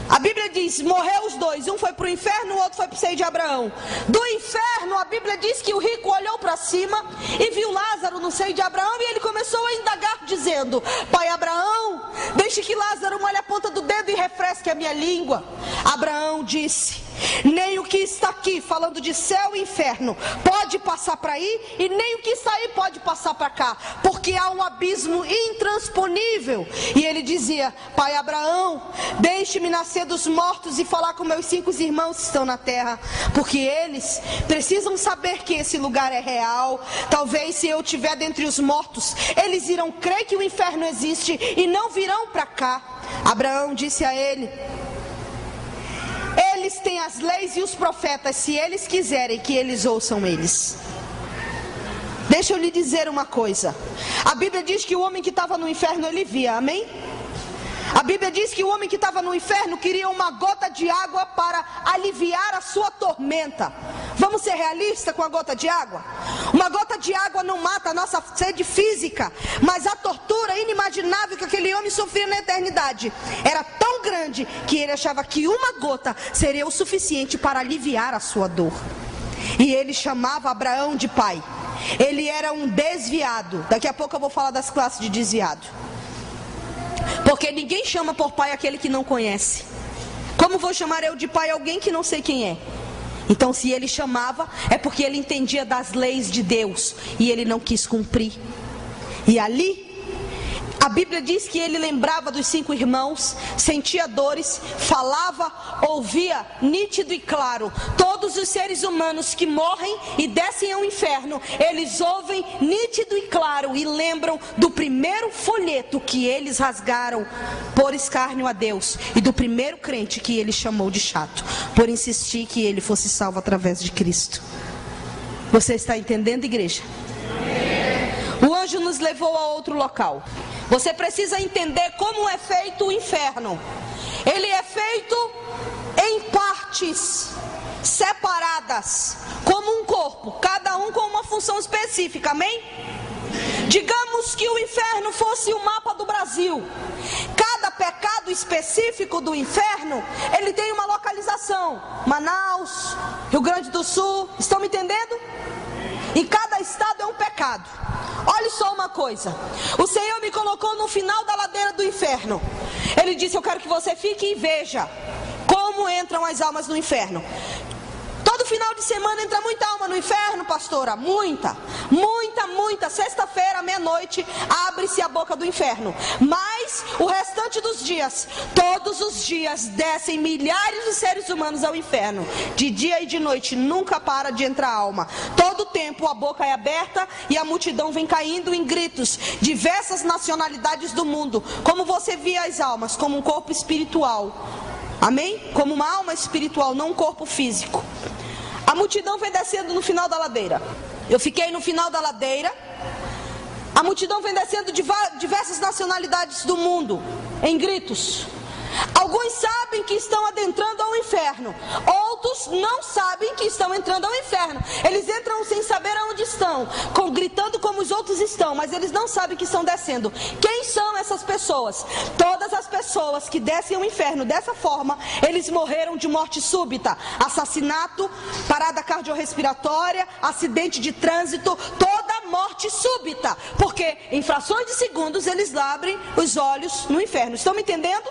S1: a Bíblia diz: morreu os dois, um foi para o inferno, o outro foi para o seio de Abraão. Do inferno, a Bíblia diz que o rico olhou para cima e viu Lázaro no seio de Abraão, e ele começou a indagar dizendo: pai Abraão, deixe que Lázaro molhe a ponta do dedo e refresque a minha língua. Abraão disse: nem o que está aqui, falando de céu e inferno, pode passar para aí, e nem o que está aí pode passar para cá, porque há um abismo intransponível. E ele dizia: pai Abraão, deixe-me nascer dos mortos e falar com meus 5 irmãos que estão na terra, porque eles precisam saber que esse lugar é real. Talvez se eu estiver dentre os mortos, eles irão crer que o inferno existe e não virão para cá. Abraão disse a ele: eles têm as leis e os profetas, se eles quiserem que eles ouçam eles. Deixa eu lhe dizer uma coisa. A Bíblia diz que o homem que estava no inferno, ele via, amém? A Bíblia diz que o homem que estava no inferno queria uma gota de água para aliviar a sua tormenta. Vamos ser realistas com a gota de água? Uma gota de água não mata a nossa sede física, mas a tortura inimaginável que aquele homem sofria na eternidade era tão grande que ele achava que uma gota seria o suficiente para aliviar a sua dor. E ele chamava Abraão de pai. Ele era um desviado. Daqui a pouco eu vou falar das classes de desviado, porque ninguém chama por pai aquele que não conhece. Como vou chamar eu de pai alguém que não sei quem é? Então, se ele chamava, é porque ele entendia das leis de Deus e ele não quis cumprir. E ali, a Bíblia diz que ele lembrava dos 5 irmãos, sentia dores, falava, ouvia nítido e claro. Todos os seres humanos que morrem e descem ao inferno, eles ouvem nítido e claro e lembram do primeiro folheto que eles rasgaram por escárnio a Deus, e do primeiro crente que ele chamou de chato, por insistir que ele fosse salvo através de Cristo. Você está entendendo, igreja? O anjo nos levou a outro local. Você precisa entender como é feito o inferno. Ele é feito em partes separadas, como um corpo, cada um com uma função específica, amém? Digamos que o inferno fosse o mapa do Brasil. Cada pecado específico do inferno, ele tem uma localização. Manaus, Rio Grande do Sul, estão me entendendo? E cada estado é um pecado. Olha só uma coisa. O Senhor me colocou no final da ladeira do inferno. Ele disse: eu quero que você fique e veja como como entram as almas no inferno. Todo final de semana entra muita alma no inferno, pastora? Muita. Sexta-feira, meia-noite, abre-se a boca do inferno. Mas o restante dos dias, todos os dias, descem milhares de seres humanos ao inferno. De dia e de noite, nunca para de entrar alma. Todo tempo a boca é aberta e a multidão vem caindo em gritos. Diversas nacionalidades do mundo. Como você via as almas? Como um corpo espiritual. Amém? Como uma alma espiritual, não um corpo físico. A multidão vem descendo no final da ladeira. Eu fiquei no final da ladeira. A multidão vem descendo de diversas nacionalidades do mundo, em gritos. Alguns sabem que estão adentrando ao inferno. Outros não sabem que estão entrando ao inferno. Eles entram sem saber aonde estão, gritando como os outros estão, mas eles não sabem que estão descendo. Quem são essas pessoas? Todas as pessoas que descem ao inferno dessa forma, eles morreram de morte súbita, assassinato, parada cardiorrespiratória, acidente de trânsito, toda morte súbita, porque em frações de segundos eles abrem os olhos no inferno. Estão me entendendo?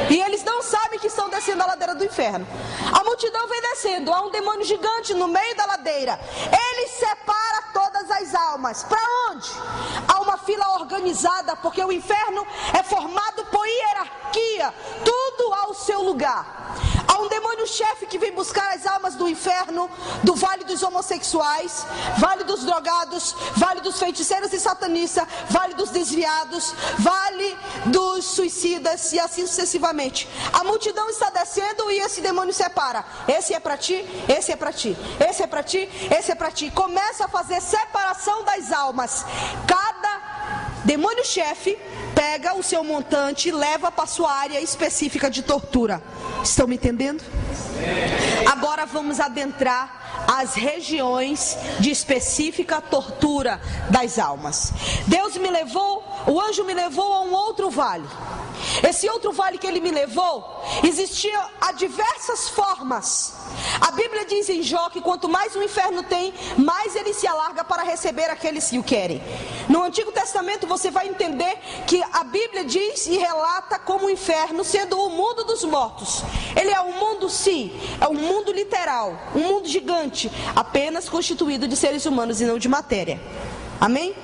S1: E eles não sabem que estão descendo a ladeira do inferno. A multidão vem descendo. Há um demônio gigante no meio da ladeira. Ele separa todas as almas. Para onde? Há uma fila organizada, porque o inferno é formado por hierarquia, tudo ao seu lugar. Há um demônio chefe que vem buscar as almas do inferno, do vale dos homossexuais, vale dos drogados, vale dos feiticeiros e satanistas, vale dos desviados, vale dos suicidas e assim sucessivamente. A multidão está descendo e esse demônio separa. Esse é para ti, esse é para ti, esse é para ti, esse é para ti. Começa a fazer separação das almas. Cada demônio chefe pega o seu montante e leva para a sua área específica de tortura. Estão me entendendo? Agora vamos adentrar as regiões de específica tortura das almas. Deus me levou, o anjo me levou a um outro vale. Esse outro vale que ele me levou, existia a diversas formas. A Bíblia diz em Jó que quanto mais o inferno tem, mais ele se alarga para receber aqueles que o querem. No Antigo Testamento você vai entender que a Bíblia diz e relata como o inferno sendo o mundo dos mortos. Ele é um mundo, sim, é um mundo literal, um mundo gigante, apenas constituído de seres humanos e não de matéria. Amém?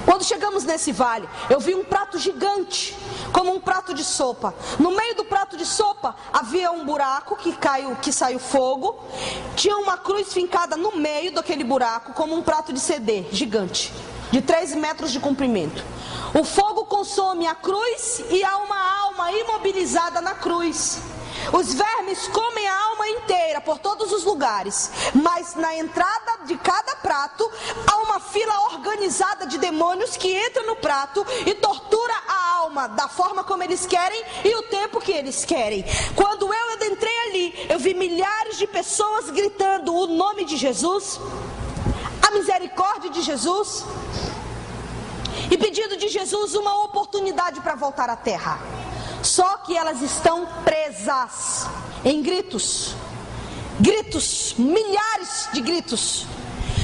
S1: Quando chegamos nesse vale, eu vi um prato gigante, como um prato de sopa. No meio do prato de sopa havia um buraco que saiu fogo. Tinha uma cruz fincada no meio daquele buraco, como um prato de CD gigante, de 3 metros de comprimento. O fogo consome a cruz e há uma alma imobilizada na cruz. Os vermes comem a alma inteira por todos os lugares, mas na entrada de cada prato há uma fila organizada de demônios que entra no prato e tortura a alma da forma como eles querem e o tempo que eles querem. Quando eu adentrei ali, eu vi milhares de pessoas gritando o nome de Jesus, a misericórdia de Jesus, e pedindo de Jesus uma oportunidade para voltar à terra. Só que elas estão presas em gritos, milhares de gritos.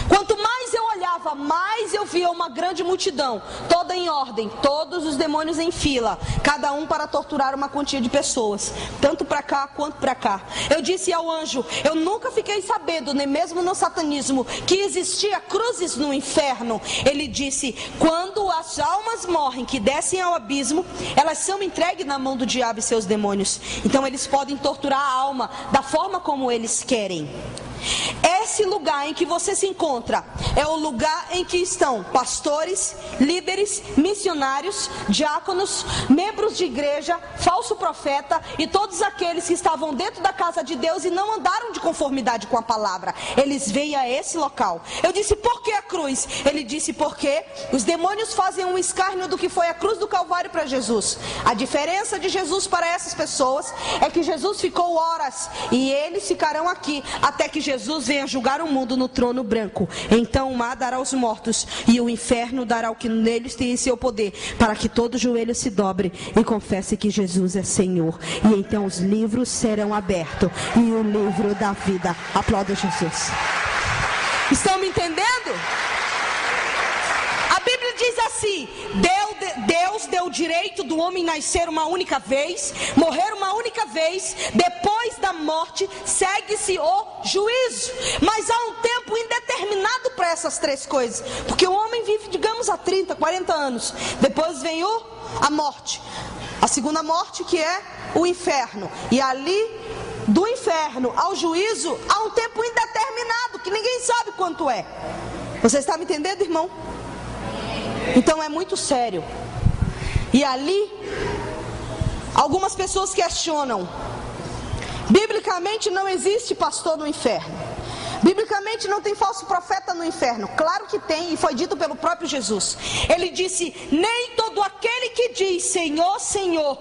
S1: Quanto mais eu olhava, mais eu via uma grande multidão, toda em ordem, todos os demônios em fila, cada um para torturar uma quantia de pessoas, tanto para cá quanto para cá. Eu disse ao anjo, eu nunca fiquei sabendo, nem mesmo no satanismo, que existia cruzes no inferno. Ele disse, quando as almas morrem, que descem ao abismo, elas são entregues na mão do diabo e seus demônios. Então eles podem torturar a alma da forma como eles querem. Esse lugar em que você se encontra é o lugar em que estão pastores, líderes, missionários, diáconos, membros de igreja, falso profeta e todos aqueles que estavam dentro da casa de Deus e não andaram de conformidade com a palavra. Eles vêm a esse local. Eu disse, por que a cruz? Ele disse, porque os demônios fazem um escárnio do que foi a cruz do Calvário para Jesus. A diferença de Jesus para essas pessoas é que Jesus ficou horas e eles ficarão aqui até que Jesus venha julgar o mundo no trono branco. Então o mar dará aos mortos e o inferno dará o que neles tem em seu poder, para que todo joelho se dobre e confesse que Jesus é Senhor. E então os livros serão abertos e o livro da vida. Aplauda Jesus. Estão me entendendo? A Bíblia diz assim, Deus deu o direito do homem nascer uma única vez, morrer uma única vez. Depois da morte segue-se o juízo. Mas há um tempo indeterminado para essas três coisas, porque o homem vive, digamos, há 30, 40 anos. Depois vem a morte, a segunda morte, que é o inferno. E ali, do inferno ao juízo, há um tempo indeterminado, que ninguém sabe quanto é. Você está me entendendo, irmão? Então é muito sério. E ali, algumas pessoas questionam: biblicamente não existe pastor no inferno. Biblicamente não tem falso profeta no inferno. Claro que tem, e foi dito pelo próprio Jesus. Ele disse: nem todo aquele que diz Senhor, Senhor,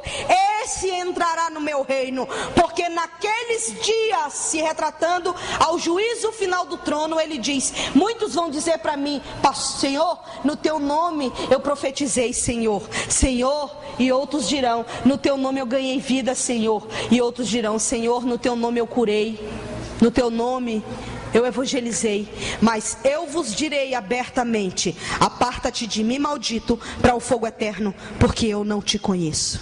S1: esse entrará no meu reino. Porque naqueles dias, se retratando ao juízo final do trono, ele diz: muitos vão dizer para mim, Senhor, no teu nome eu profetizei, Senhor, Senhor. E outros dirão: no teu nome eu ganhei vida, Senhor. E outros dirão: Senhor, no teu nome eu curei, no teu nome eu evangelizei. Mas eu vos direi abertamente: aparta-te de mim, maldito, para o fogo eterno, porque eu não te conheço.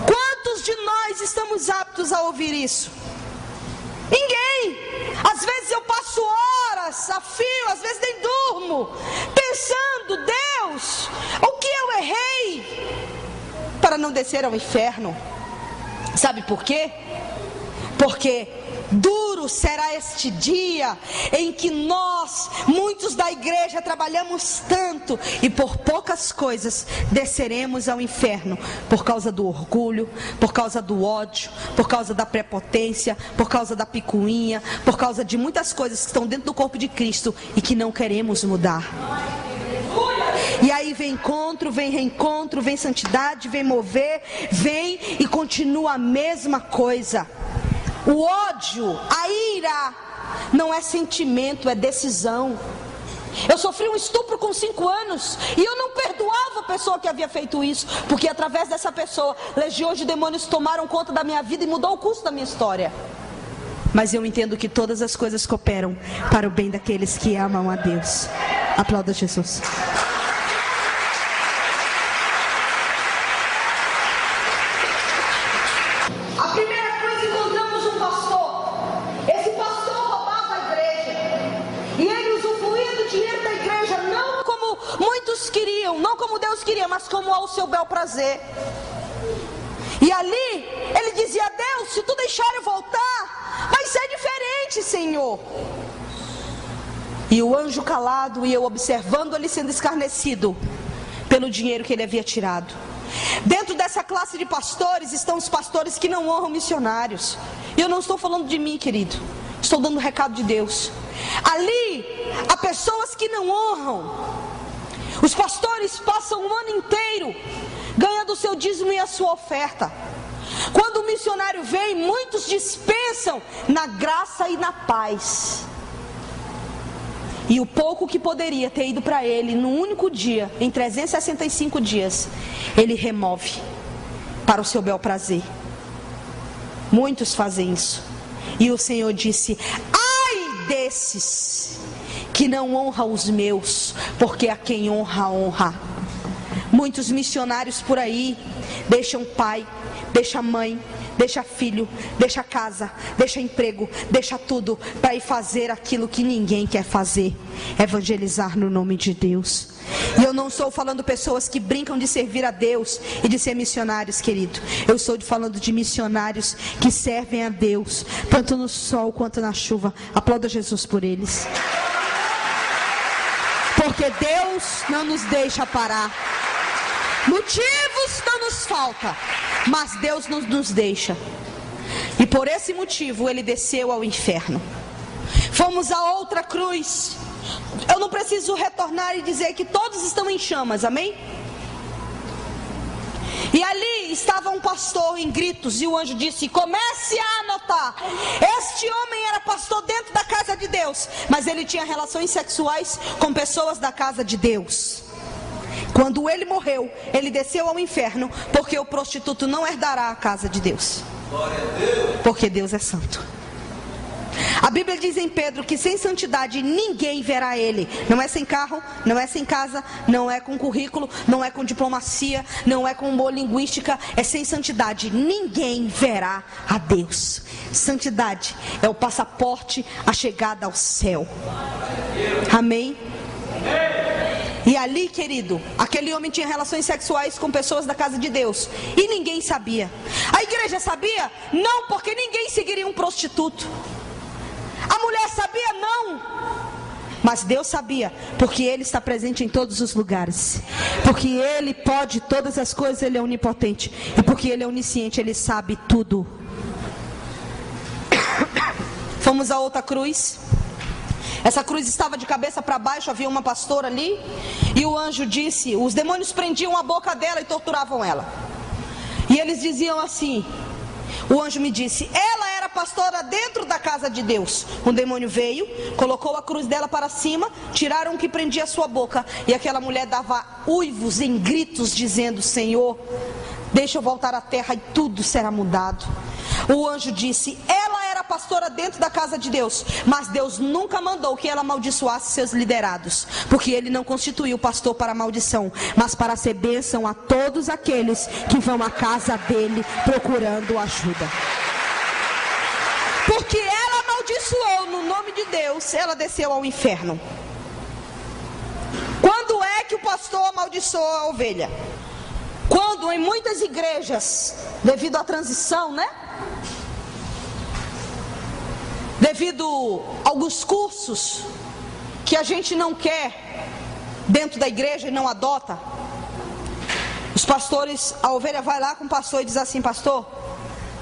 S1: Quantos de nós estamos aptos a ouvir isso? Ninguém. Às vezes eu passo horas a fio, às vezes nem durmo, pensando: Deus, o que eu errei para não descer ao inferno? Sabe por quê? Porque duro será este dia em que nós, muitos da igreja, trabalhamos tanto e por poucas coisas desceremos ao inferno, por causa do orgulho, por causa do ódio, por causa da prepotência, por causa da picuinha, por causa de muitas coisas que estão dentro do corpo de Cristo e que não queremos mudar. E aí vem encontro, vem reencontro, vem santidade, vem mover, vem e continua a mesma coisa. O ódio, a ira, não é sentimento, é decisão. Eu sofri um estupro com 5 anos e eu não perdoava a pessoa que havia feito isso, porque através dessa pessoa, legiões de demônios tomaram conta da minha vida e mudou o curso da minha história. Mas eu entendo que todas as coisas cooperam para o bem daqueles que amam a Deus. Aplauda Jesus. Mas como ao seu bel prazer. E ali ele dizia: Deus, se tu deixar eu voltar, vai ser diferente, Senhor. E o anjo calado e eu observando ele sendo escarnecido pelo dinheiro que ele havia tirado. Dentro dessa classe de pastores estão os pastores que não honram missionários. E eu não estou falando de mim, querido, estou dando o recado de Deus. Ali há pessoas que não honram. Os pastores passam o ano inteiro ganhando o seu dízimo e a sua oferta. Quando o missionário vem, muitos dispensam na graça e na paz. E o pouco que poderia ter ido para ele num único dia, em 365 dias, ele remove para o seu bel prazer. Muitos fazem isso. E o Senhor disse: ai desses que não honra os meus, porque a quem honra, honra. Muitos missionários por aí deixam pai, deixa mãe, deixa filho, deixa casa, deixa emprego, deixa tudo para ir fazer aquilo que ninguém quer fazer, evangelizar no nome de Deus. E eu não estou falando pessoas que brincam de servir a Deus e de ser missionários, querido. Eu estou falando de missionários que servem a Deus, tanto no sol quanto na chuva. Aplauda Jesus por eles. Porque Deus não nos deixa parar. Motivos não nos falta, mas Deus não nos deixa. E por esse motivo ele desceu ao inferno. Fomos a outra cruz. Eu não preciso retornar e dizer que todos estão em chamas, amém? E ali estava um pastor em gritos, e o anjo disse: comece a anotar. Este homem era pastor dentro da casa de Deus, mas ele tinha relações sexuais com pessoas da casa de Deus. Quando ele morreu, ele desceu ao inferno, porque o prostituto não herdará a casa de Deus. Porque Deus é santo. A Bíblia diz em Pedro que sem santidade ninguém verá Ele. Não é sem carro, não é sem casa, não é com currículo, não é com diplomacia, não é com boa linguística, é sem santidade. Ninguém verá a Deus. Santidade é o passaporte, a chegada ao céu. Amém? E ali, querido, aquele homem tinha relações sexuais com pessoas da casa de Deus e ninguém sabia. A igreja sabia? Não, porque ninguém seguiria um prostituto. A mulher sabia? Não. Mas Deus sabia, porque Ele está presente em todos os lugares. Porque Ele pode todas as coisas, Ele é onipotente. E porque Ele é onisciente, Ele sabe tudo. Fomos a outra cruz. Essa cruz estava de cabeça para baixo, havia uma pastora ali. E o anjo disse, os demônios prendiam a boca dela e torturavam ela. E eles diziam assim, o anjo me disse, ela era pastora dentro da casa de Deus. Um demônio veio, colocou a cruz dela para cima, tiraram o que prendia a sua boca. E aquela mulher dava uivos em gritos, dizendo, Senhor, deixa eu voltar à terra e tudo será mudado. O anjo disse, ela era pastora dentro da casa de Deus, mas Deus nunca mandou que ela amaldiçoasse seus liderados, porque Ele não constituiu o pastor para maldição, mas para ser bênção a todos aqueles que vão à casa dele procurando ajuda. Porque ela amaldiçoou no nome de Deus, ela desceu ao inferno. Quando é que o pastor amaldiçoa a ovelha? Quando em muitas igrejas, devido à transição, devido a alguns cursos que a gente não quer dentro da igreja e não adota, os pastores, a ovelha vai lá com o pastor e diz assim, pastor,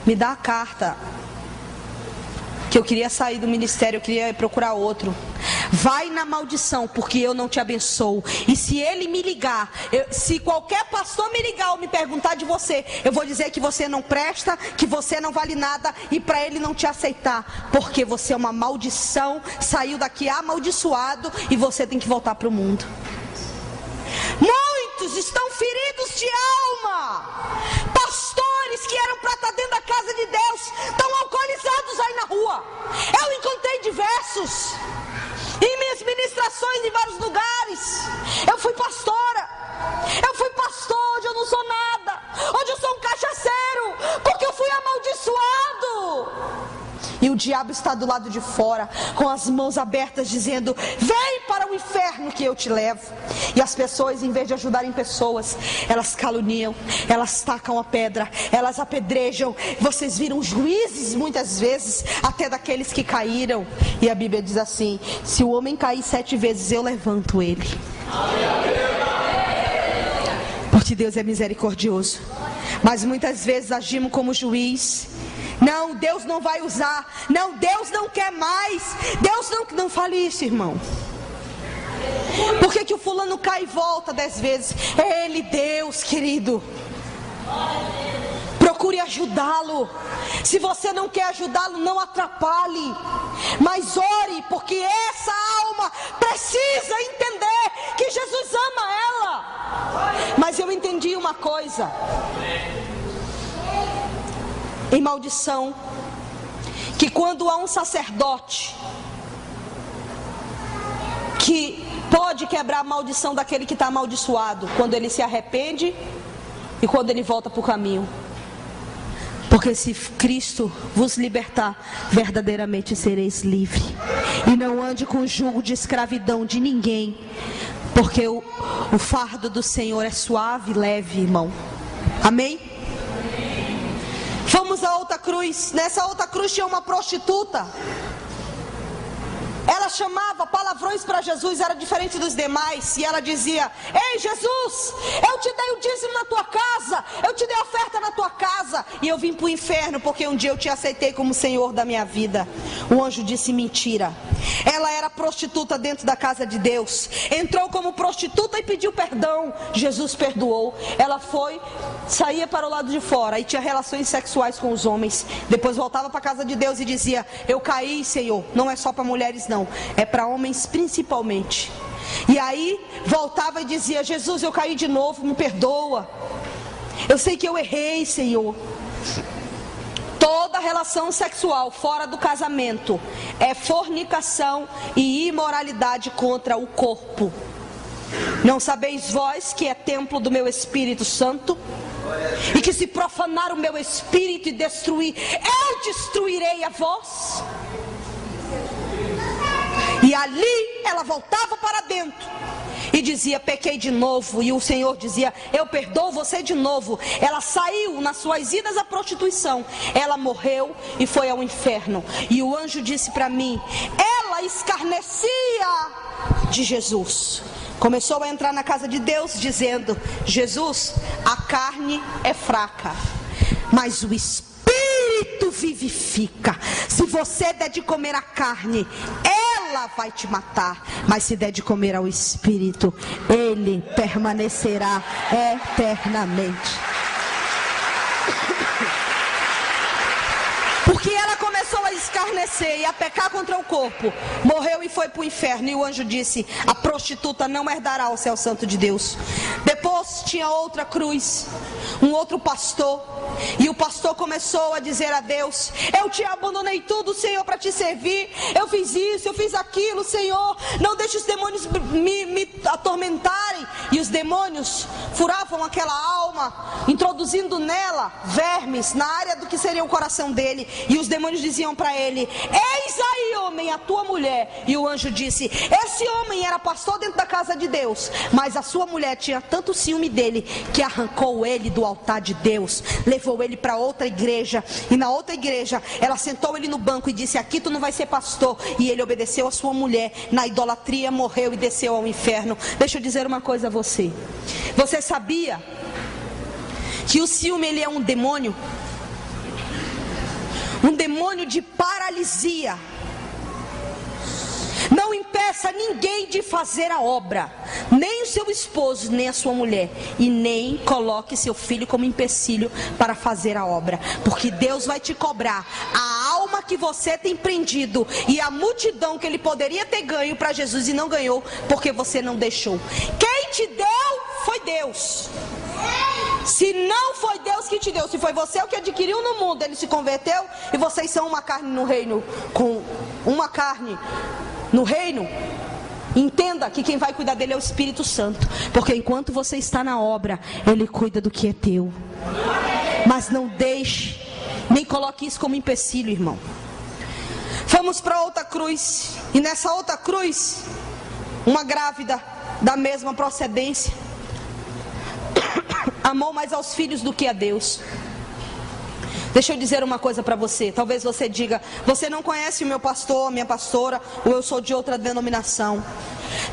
S1: me dá a carta, que eu queria sair do ministério, eu queria procurar outro. Vai na maldição, porque eu não te abençoo. E se ele me ligar, se qualquer pastor me ligar ou me perguntar de você, eu vou dizer que você não presta, que você não vale nada, e para ele não te aceitar, porque você é uma maldição, saiu daqui amaldiçoado e você tem que voltar para o mundo. Muitos estão feridos de alma. Pastores que eram para estar dentro da casa de Deus estão alcoolizados aí na rua. Eu encontrei diversos em minhas ministrações em vários lugares. Eu fui pastora. Hoje eu não sou nada. Hoje eu sou um cachaceiro, porque eu fui amaldiçoado. E o diabo está do lado de fora, com as mãos abertas, dizendo, vem para o inferno que eu te levo. E as pessoas, em vez de ajudarem pessoas, elas caluniam, elas tacam a pedra, elas apedrejam. Vocês viram juízes muitas vezes, até daqueles que caíram. E a Bíblia diz assim, se o homem cair 7 vezes, eu levanto ele. Porque Deus é misericordioso. Mas muitas vezes agimos como juiz. Não, Deus não vai usar. Não, Deus não quer mais. Deus não fale isso, irmão. Por que o fulano cai e volta 10 vezes? É Ele, Deus, querido. Procure ajudá-lo. Se você não quer ajudá-lo, não atrapalhe. Mas ore, porque essa alma precisa entender que Jesus ama ela. Mas eu entendi uma coisa. Em maldição, que quando há um sacerdote que pode quebrar a maldição daquele que está amaldiçoado, quando ele se arrepende e quando ele volta para o caminho. Porque se Cristo vos libertar, verdadeiramente sereis livres. E não ande com o jugo de escravidão de ninguém, porque o fardo do Senhor é suave e leve, irmão. Amém? Fomos a outra cruz. Nessa outra cruz tinha uma prostituta. Ela chamava palavrões para Jesus, era diferente dos demais. E ela dizia, ei Jesus, eu te dei o dízimo na tua casa, eu te dei a oferta na tua casa, e eu vim para o inferno porque um dia eu te aceitei como Senhor da minha vida. O anjo disse, mentira. Ela era prostituta dentro da casa de Deus. Entrou como prostituta e pediu perdão. Jesus perdoou. Ela foi, saía para o lado de fora e tinha relações sexuais com os homens. Depois voltava para a casa de Deus e dizia, eu caí, Senhor. Não é só para mulheres não, é para homens principalmente. E aí voltava e dizia, Jesus, eu caí de novo, me perdoa. Eu sei que eu errei, Senhor. Toda Toda relação sexual fora do casamento é fornicação e imoralidade contra o corpo. Não sabeis vós que é templo do meu Espírito Santo? E que se profanar o meu Espírito e destruir, eu destruirei a vós? E ali ela voltava para dentro e dizia: pequei de novo. E o Senhor dizia: eu perdoo você de novo. Ela saiu nas suas idas à prostituição, ela morreu e foi ao inferno. E o anjo disse para mim: ela escarnecia de Jesus. Começou a entrar na casa de Deus dizendo: Jesus, a carne é fraca, mas o Espírito vivifica. Se você der de comer a carne, ela vai te matar, mas se der de comer ao Espírito, ele permanecerá eternamente. Porque ela começou a escarnecer e a pecar contra o corpo, morreu e foi para o inferno. E o anjo disse: a prostituta não herdará o céu santo de Deus. Depois tinha outra cruz, um outro pastor, e o pastor começou a dizer a Deus: eu te abandonei tudo, Senhor, para te servir. Eu fiz isso, eu fiz aquilo, Senhor. Não deixe os demônios me atormentarem. E os demônios furavam aquela alma, introduzindo nela vermes na área do que seria o coração dele. E os demônios diziam para ele: eis aí, homem, a tua mulher. E o anjo disse: esse homem era pastor dentro da casa de Deus, mas a sua mulher tinha tanto ciúme dele que arrancou ele do altar de Deus, levou ele para outra igreja. E na outra igreja ela sentou ele no banco e disse: aqui tu não vai ser pastor. E ele obedeceu a sua mulher na idolatria, morreu e desceu ao inferno. Deixa eu dizer uma coisa a você. Você sabia que o ciúme, ele é um demônio? Um demônio de paralisia. Não impeça ninguém de fazer a obra, nem o seu esposo, nem a sua mulher, e nem coloque seu filho como empecilho para fazer a obra, porque Deus vai te cobrar a alma que você tem prendido e a multidão que ele poderia ter ganho para Jesus e não ganhou, porque você não deixou. Quem te deu foi Deus. Se não foi Deus que te deu, se foi você o que adquiriu no mundo, ele se converteu e vocês são uma carne no reino, com uma carne no reino, entenda que quem vai cuidar dele é o Espírito Santo, porque enquanto você está na obra, ele cuida do que é teu. Mas não deixe, nem coloque isso como empecilho, irmão. Vamos para outra cruz, e nessa outra cruz, uma grávida da mesma procedência amou mais aos filhos do que a Deus. Deixa eu dizer uma coisa para você. Talvez você diga: você não conhece o meu pastor, a minha pastora, ou eu sou de outra denominação.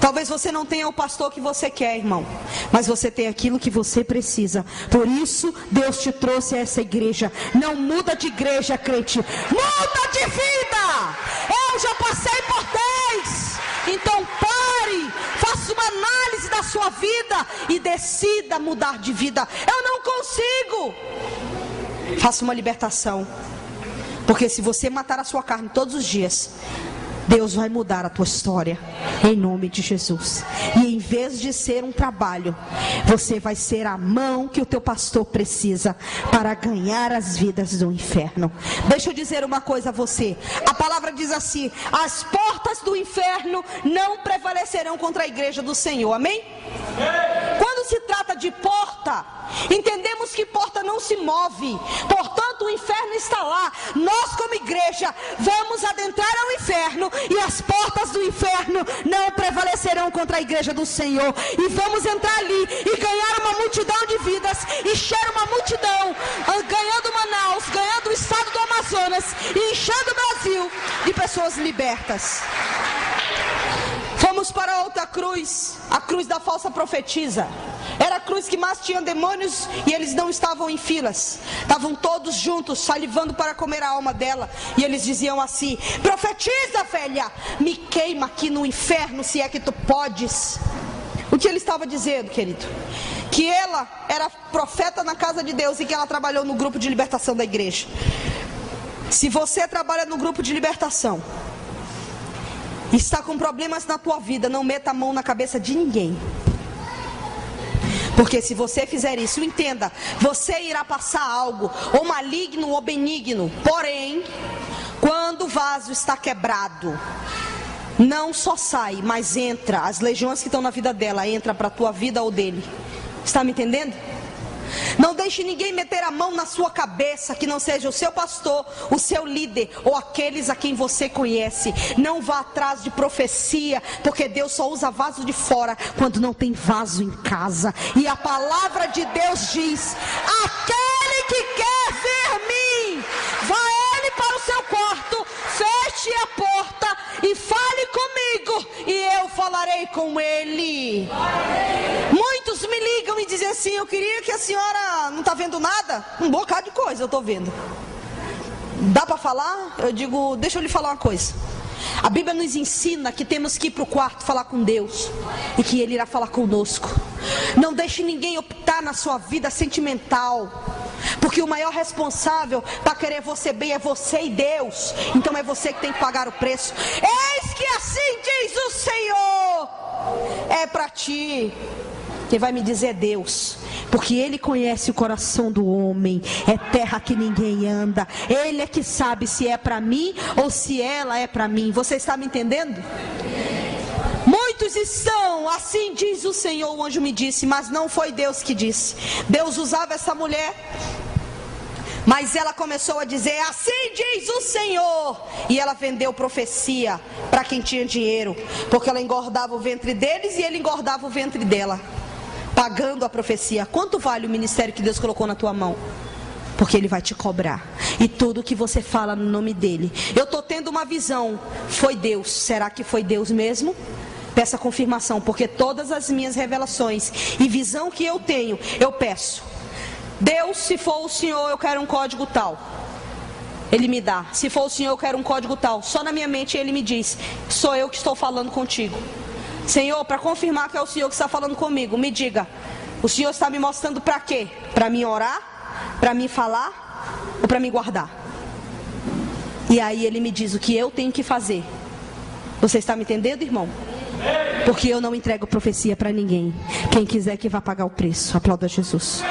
S1: Talvez você não tenha o pastor que você quer, irmão, mas você tem aquilo que você precisa. Por isso Deus te trouxe a essa igreja. Não muda de igreja, crente, muda de vida. Eu já passei por 10. Então pare, faça uma análise da sua vida e decida mudar de vida. Eu não consigo. Faça uma libertação, porque se você matar a sua carne todos os dias, Deus vai mudar a tua história, em nome de Jesus. E em vez de ser um trabalho, você vai ser a mão que o teu pastor precisa para ganhar as vidas do inferno. Deixa eu dizer uma coisa a você. A palavra diz assim: as portas do inferno não prevalecerão contra a igreja do Senhor, amém? Quando se trata de porta, entendemos que porta não se move, portanto o inferno está lá. Nós como igreja vamos adentrar ao inferno, e as portas do inferno não prevalecerão contra a igreja do Senhor. E vamos entrar ali e ganhar uma multidão de vidas, encher uma multidão, ganhando Manaus, ganhando o estado do Amazonas e enchendo o Brasil de pessoas libertas. Vamos para outra cruz, a cruz da falsa profetisa. Era a cruz que mais tinha demônios, e eles não estavam em filas, estavam todos juntos, salivando para comer a alma dela. E eles diziam assim: profetiza, velha, me queima aqui no inferno, se é que tu podes. O que ele estava dizendo, querido? Que ela era profeta na casa de Deus e que ela trabalhou no grupo de libertação da igreja. Se você trabalha no grupo de libertação, está com problemas na tua vida, não meta a mão na cabeça de ninguém. Porque se você fizer isso, entenda, você irá passar algo, ou maligno ou benigno. Porém, quando o vaso está quebrado, não só sai, mas entra. As legiões que estão na vida dela, entra para a tua vida ou dele. Está me entendendo? Não deixe ninguém meter a mão na sua cabeça que não seja o seu pastor, o seu líder ou aqueles a quem você conhece. Não vá atrás de profecia, porque Deus só usa vaso de fora quando não tem vaso em casa. E a palavra de Deus diz: aquele que quer ver mim, vá ele para o seu quarto, feche a porta e fale comigo, e eu falarei com ele. Muitos me ligam e dizem assim: eu queria que a senhora não está vendo nada. Um bocado de coisa eu estou vendo. Dá para falar? Eu digo, deixa eu lhe falar uma coisa. A Bíblia nos ensina que temos que ir para o quarto falar com Deus, e que Ele irá falar conosco. Não deixe ninguém optar na sua vida sentimental, porque o maior responsável para querer você bem é você e Deus. Então é você que tem que pagar o preço. Eis que assim diz o Senhor: é para ti. Quem vai me dizer é Deus, porque Ele conhece o coração do homem. É terra que ninguém anda. Ele é que sabe se é para mim ou se ela é para mim. Você está me entendendo? Muitos estão, assim diz o Senhor, o anjo me disse, mas não foi Deus que disse. Deus usava essa mulher, mas ela começou a dizer: assim diz o Senhor. E ela vendeu profecia para quem tinha dinheiro, porque ela engordava o ventre deles e ele engordava o ventre dela, pagando a profecia. Quanto vale o ministério que Deus colocou na tua mão? Porque Ele vai te cobrar. E tudo que você fala no nome dEle. Eu estou tendo uma visão. Foi Deus. Será que foi Deus mesmo? Peça confirmação, porque todas as minhas revelações e visão que eu tenho, eu peço: Deus, se for o Senhor, eu quero um código tal. Ele me dá. Se for o Senhor, eu quero um código tal. Só na minha mente Ele me diz: sou eu que estou falando contigo. Senhor, para confirmar que é o Senhor que está falando comigo, me diga, o Senhor está me mostrando para quê? Para mim orar? Para mim falar? Ou para me guardar? E aí Ele me diz o que eu tenho que fazer. Você está me entendendo, irmão? Porque eu não entrego profecia para ninguém. Quem quiser que vá pagar o preço. Aplauda Jesus.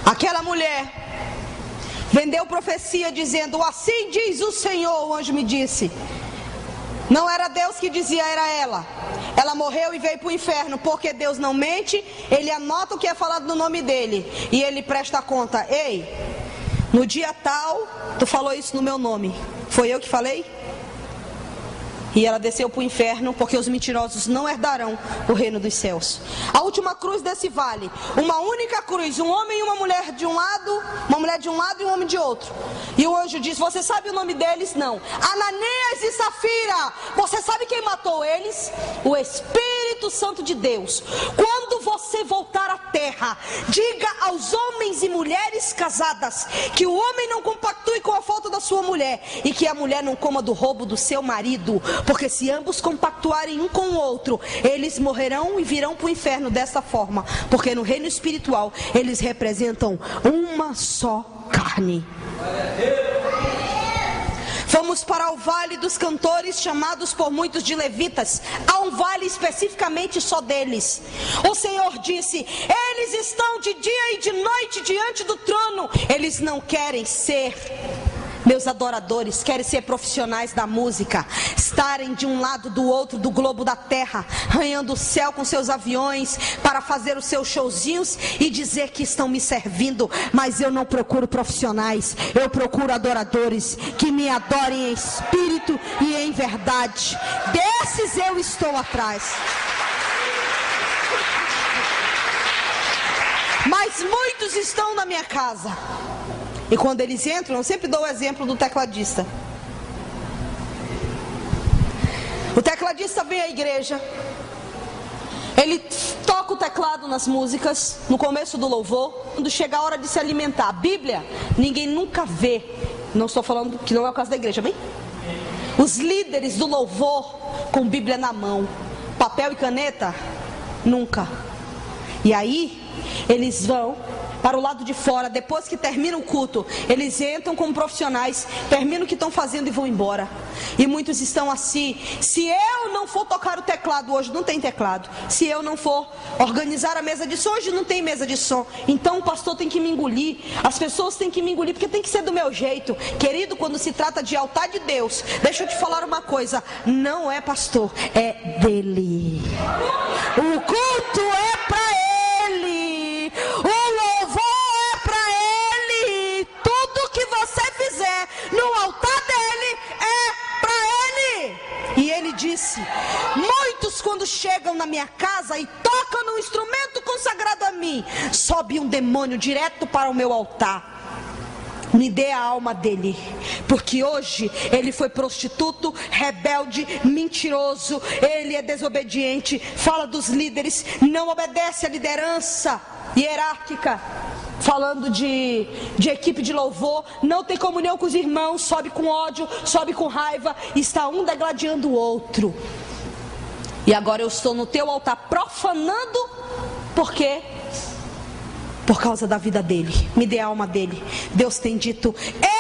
S1: Aquela mulher vendeu profecia dizendo: assim diz o Senhor, o anjo me disse. Não era Deus que dizia, era ela. Ela morreu e veio para o inferno, porque Deus não mente. Ele anota o que é falado no nome dele, e ele presta conta. Ei, no dia tal, tu falou isso no meu nome. Foi eu que falei? E ela desceu para o inferno, porque os mentirosos não herdarão o reino dos céus. A última cruz desse vale, uma única cruz, um homem e uma mulher de um lado, uma mulher de um lado e um homem de outro. E o anjo diz: você sabe o nome deles? Não. Ananias e Safira. Você sabe quem matou eles? O Espírito Santo de Deus. Quando você voltar à terra, diga aos homens e mulheres casadas que o homem não compactue com a falta da sua mulher, e que a mulher não coma do roubo do seu marido. Porque se ambos compactuarem um com o outro, eles morrerão e virão para o inferno dessa forma. Porque no reino espiritual eles representam uma só carne. Vamos para o vale dos cantores, chamados por muitos de levitas. Há um vale especificamente só deles. O Senhor disse: eles estão de dia e de noite diante do trono. Eles não querem ser meus adoradores, querem ser profissionais da música, estarem de um lado do outro do globo da terra, arranhando o céu com seus aviões para fazer os seus showzinhos e dizer que estão me servindo. Mas eu não procuro profissionais, eu procuro adoradores que me adorem em espírito e em verdade. Desses eu estou atrás. Mas muitos estão na minha casa. E quando eles entram, eu sempre dou o exemplo do tecladista. O tecladista vem à igreja, ele toca o teclado nas músicas, no começo do louvor. Quando chega a hora de se alimentar, a Bíblia, ninguém nunca vê. Não estou falando que não é o caso da igreja, bem? Os líderes do louvor com Bíblia na mão, papel e caneta, nunca. E aí, eles vão para o lado de fora, depois que termina o culto, eles entram como profissionais, terminam o que estão fazendo e vão embora. E muitos estão assim: se eu não for tocar o teclado hoje, não tem teclado. Se eu não for organizar a mesa de som, hoje não tem mesa de som. Então o pastor tem que me engolir, as pessoas têm que me engolir, porque tem que ser do meu jeito. Querido, quando se trata de altar de Deus, deixa eu te falar uma coisa: não é pastor, é dele. O culto é para ele, o louvor é para ele. Tudo que você fizer no altar dele é para ele. E ele disse: muitos quando chegam na minha casa e tocam no instrumento consagrado a mim, sobe um demônio direto para o meu altar. Me dê a alma dele, porque hoje ele foi prostituto, rebelde, mentiroso, ele é desobediente, fala dos líderes, não obedece à liderança hierárquica, falando de equipe de louvor, não tem comunhão com os irmãos, sobe com ódio, sobe com raiva, está um degladiando o outro. E agora eu estou no teu altar profanando, por quê? Por causa da vida dele. Me dê a alma dele. Deus tem dito: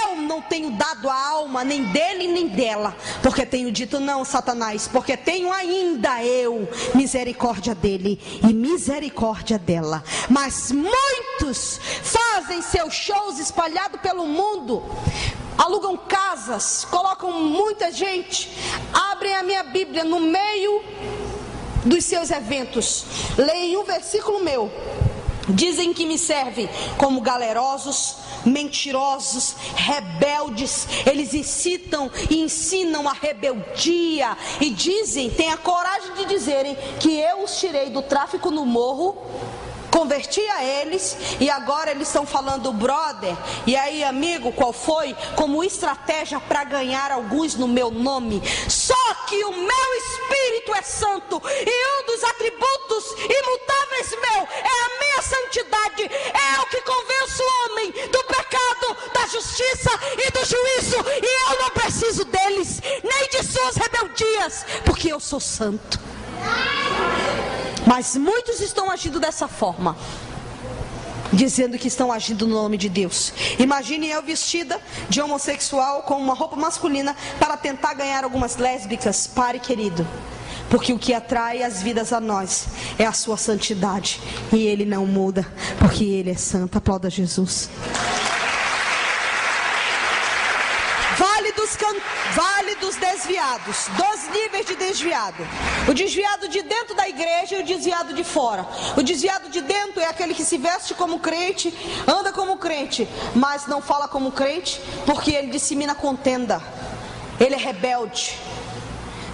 S1: eu não tenho dado a alma nem dele nem dela, porque tenho dito: não, Satanás, porque tenho ainda eu misericórdia dele e misericórdia dela. Mas muitos fazem seus shows espalhados pelo mundo, alugam casas, colocam muita gente, abrem a minha Bíblia no meio dos seus eventos, leem um versículo meu, dizem que me servem como galerosos, mentirosos, rebeldes. Eles incitam e ensinam a rebeldia e dizem, têm a coragem de dizerem que eu os tirei do tráfico no morro, converti a eles e agora eles estão falando brother, e aí amigo, qual foi? Como estratégia para ganhar alguns no meu nome. Só que o meu Espírito é santo e um dos atributos imutáveis meu é a minha santidade. É o que convence o homem do pecado, da justiça e do juízo, e eu não preciso deles, nem de suas rebeldias, porque eu sou santo. Mas muitos estão agindo dessa forma, dizendo que estão agindo no nome de Deus. Imagine eu vestida de homossexual com uma roupa masculina para tentar ganhar algumas lésbicas. Pare, querido, porque o que atrai as vidas a nós é a sua santidade, e ele não muda, porque ele é santo. Aplauda Jesus. Vale dos desviados, 2 níveis de desviado: o desviado de dentro da igreja e o desviado de fora. O desviado de dentro é aquele que se veste como crente, anda como crente, mas não fala como crente, porque ele dissemina contenda, ele é rebelde.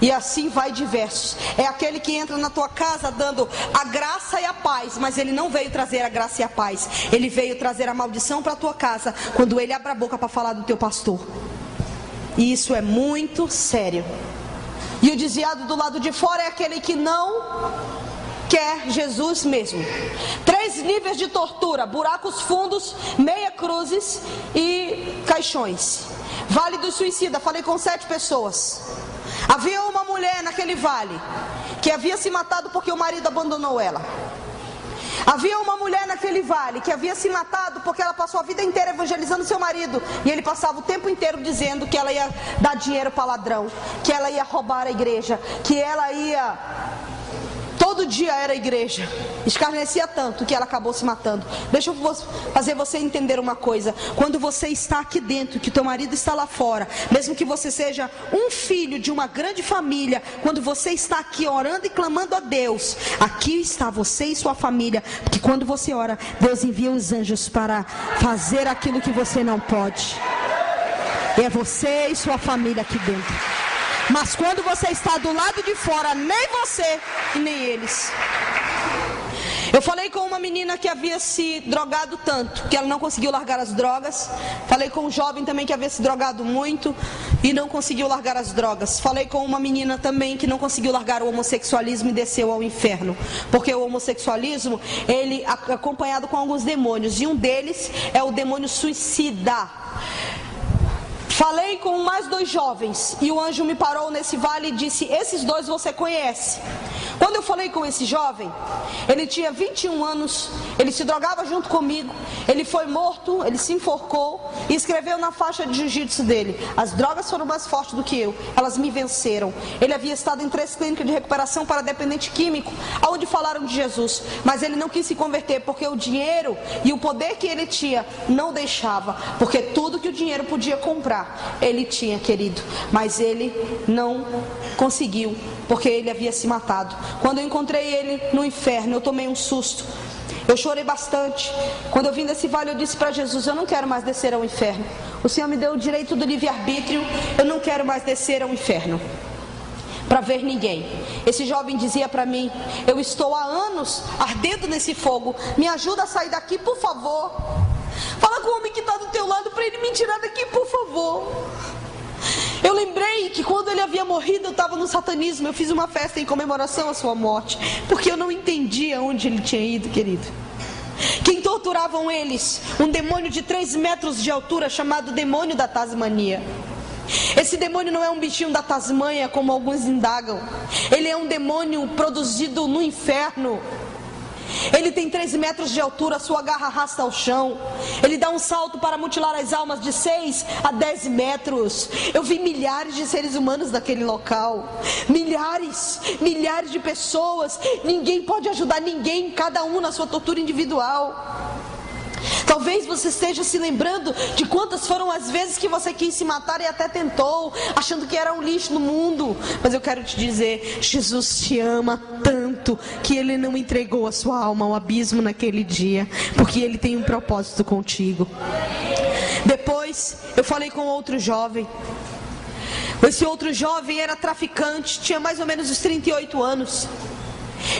S1: E assim vai diversos. É aquele que entra na tua casa dando a graça e a paz, mas ele não veio trazer a graça e a paz, ele veio trazer a maldição para a tua casa, quando ele abre a boca para falar do teu pastor. E isso é muito sério. E o desviado do lado de fora é aquele que não quer Jesus mesmo. 3 níveis de tortura: buracos fundos, meia cruzes e caixões. Vale do suicida, falei com 7 pessoas. Havia uma mulher naquele vale que havia se matado porque o marido abandonou ela. Havia uma mulher naquele vale que havia se matado porque ela passou a vida inteira evangelizando seu marido, e ele passava o tempo inteiro dizendo que ela ia dar dinheiro para ladrão, que ela ia roubar a igreja, que ela ia... todo dia era a igreja. Escarnecia tanto que ela acabou se matando. Deixa eu fazer você entender uma coisa: quando você está aqui dentro, que teu marido está lá fora, mesmo que você seja um filho de uma grande família, quando você está aqui orando e clamando a Deus, aqui está você e sua família, porque quando você ora, Deus envia os anjos para fazer aquilo que você não pode. É você e sua família aqui dentro. Mas quando você está do lado de fora, nem você e nem eles. Eu falei com uma menina que havia se drogado tanto que ela não conseguiu largar as drogas. Falei com um jovem também que havia se drogado muito e não conseguiu largar as drogas. Falei com uma menina também que não conseguiu largar o homossexualismo e desceu ao inferno, porque o homossexualismo, ele é acompanhado com alguns demônios, e um deles é o demônio suicida. Falei com mais 2 jovens e o anjo me parou nesse vale e disse: esses 2 você conhece. Quando eu falei com esse jovem, ele tinha 21 anos, ele se drogava junto comigo, ele foi morto, ele se enforcou e escreveu na faixa de jiu-jitsu dele: as drogas foram mais fortes do que eu, elas me venceram. Ele havia estado em 3 clínicas de recuperação para dependente químico, onde falaram de Jesus, mas ele não quis se converter porque o dinheiro e o poder que ele tinha não deixava, porque tudo que o dinheiro podia comprar, ele tinha, querido, mas ele não conseguiu, porque ele havia se matado. Quando eu encontrei ele no inferno, eu tomei um susto, eu chorei bastante. Quando eu vim desse vale, eu disse para Jesus: eu não quero mais descer ao inferno, o Senhor me deu o direito do livre-arbítrio, eu não quero mais descer ao inferno para ver ninguém. Esse jovem dizia para mim: eu estou há anos ardendo nesse fogo, me ajuda a sair daqui, por favor. Fala com o homem que está do teu lado para ele me tirar daqui, por favor. Eu lembrei que quando ele havia morrido, eu estava no satanismo. Eu fiz uma festa em comemoração à sua morte, porque eu não entendia onde ele tinha ido, querido. Quem torturavam eles? Um demônio de 3 metros de altura, chamado demônio da Tasmania. Esse demônio não é um bichinho da Tasmânia, como alguns indagam. Ele é um demônio produzido no inferno. Ele tem 3 metros de altura, sua garra arrasta ao chão. Ele dá um salto para mutilar as almas de 6 a 10 metros. Eu vi milhares de seres humanos naquele local. Milhares de pessoas. Ninguém pode ajudar ninguém, cada um na sua tortura individual. Talvez você esteja se lembrando de quantas foram as vezes que você quis se matar e até tentou, achando que era um lixo no mundo. Mas eu quero te dizer, Jesus te ama tanto que Ele não entregou a sua alma ao abismo naquele dia, porque Ele tem um propósito contigo. Depois eu falei com outro jovem. Esse outro jovem era traficante, tinha mais ou menos uns 38 anos.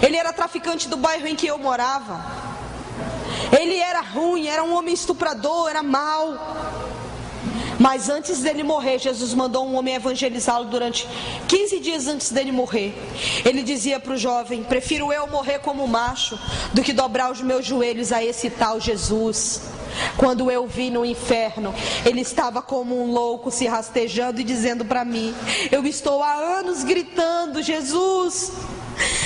S1: Ele era traficante do bairro em que eu morava. Ele era ruim, era um homem estuprador, era mau. Mas antes dele morrer, Jesus mandou um homem evangelizá-lo durante 15 dias antes dele morrer. Ele dizia para o jovem: prefiro eu morrer como macho do que dobrar os meus joelhos a esse tal Jesus. Quando eu vi no inferno, ele estava como um louco, se rastejando e dizendo para mim: eu estou há anos gritando: Jesus,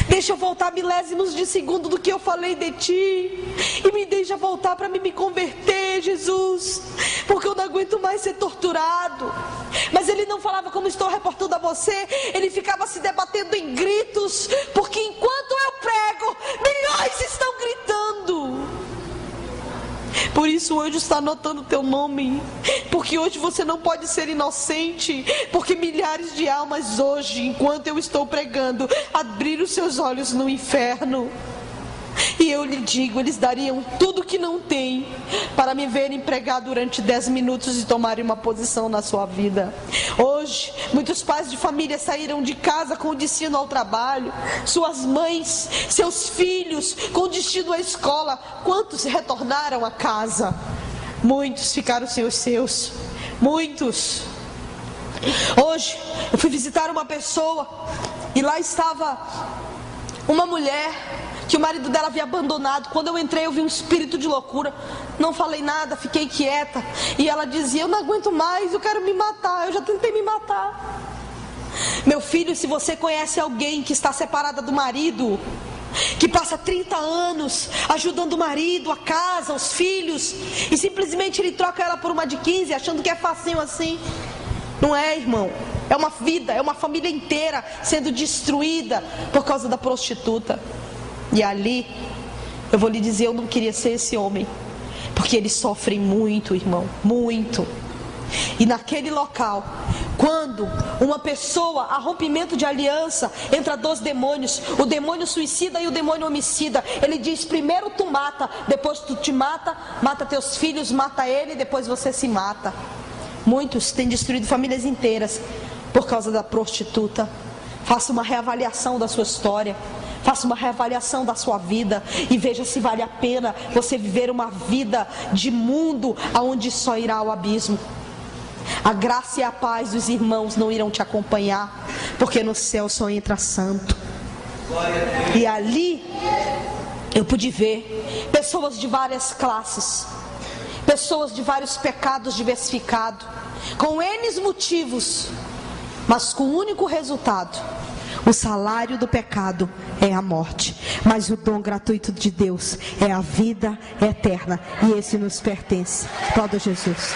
S1: deixa eu voltar milésimos de segundo do que eu falei de ti, e me deixa voltar para me converter, Jesus, porque eu não aguento mais ser torturado. Mas ele não falava como estou reportando a você, ele ficava se debatendo em gritos, porque enquanto eu prego, milhões estão gritando. Por isso o anjo está anotando o teu nome, porque hoje você não pode ser inocente, porque milhares de almas hoje, enquanto eu estou pregando, abriram seus olhos no inferno. E eu lhe digo, eles dariam tudo que não têm para me verem pregar durante 10 minutos e tomarem uma posição na sua vida. Hoje, muitos pais de família saíram de casa com destino ao trabalho, suas mães, seus filhos com destino à escola. Quantos retornaram a casa? Muitos ficaram sem os seus, muitos. Hoje, eu fui visitar uma pessoa e lá estava uma mulher que o marido dela havia abandonado. Quando eu entrei, eu vi um espírito de loucura. Não falei nada, fiquei quieta. E ela dizia: eu não aguento mais, eu quero me matar, eu já tentei me matar. Meu filho, se você conhece alguém que está separada do marido, que passa 30 anos ajudando o marido, a casa, os filhos, e simplesmente ele troca ela por uma de 15, achando que é facinho assim. Não é, irmão. É uma vida, é uma família inteira sendo destruída por causa da prostituta. E ali, eu vou lhe dizer, eu não queria ser esse homem, porque eles sofrem muito, irmão, muito. E naquele local, quando uma pessoa, há rompimento de aliança entre 2 demônios, o demônio suicida e o demônio homicida, ele diz: primeiro tu mata, depois tu te mata, mata teus filhos, mata ele, depois você se mata. Muitos têm destruído famílias inteiras por causa da prostituta. Faça uma reavaliação da sua história, faça uma reavaliação da sua vida e veja se vale a pena você viver uma vida de mundo aonde só irá ao abismo. A graça e a paz dos irmãos não irão te acompanhar, porque no céu só entra santo. E ali eu pude ver pessoas de várias classes, pessoas de vários pecados diversificados, com N motivos, mas com um único resultado: O salário do pecado é a morte, mas o dom gratuito de Deus é a vida eterna, e esse nos pertence. Aplauda Jesus.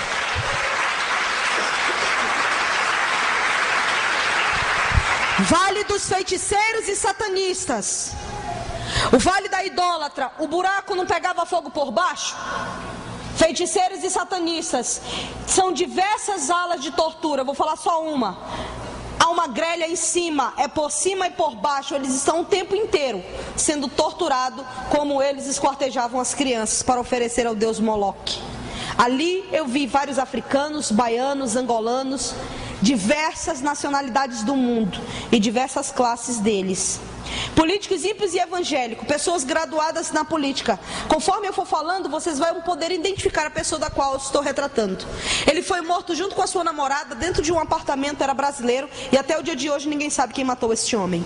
S1: Vale dos feiticeiros e satanistas. O vale da idólatra, o buraco não pegava fogo por baixo? Feiticeiros e satanistas. São diversas alas de tortura, vou falar só uma. Há uma grelha em cima, é por cima e por baixo. Eles estão o tempo inteiro sendo torturados, como eles esquartejavam as crianças para oferecer ao deus Moloque. Ali eu vi vários africanos, baianos, angolanos, diversas nacionalidades do mundo e diversas classes deles. Políticos ímpios e evangélicos, pessoas graduadas na política. Conforme eu for falando, vocês vão poder identificar a pessoa da qual eu estou retratando. Ele foi morto junto com a sua namorada dentro de um apartamento, era brasileiro, e até o dia de hoje ninguém sabe quem matou esse homem.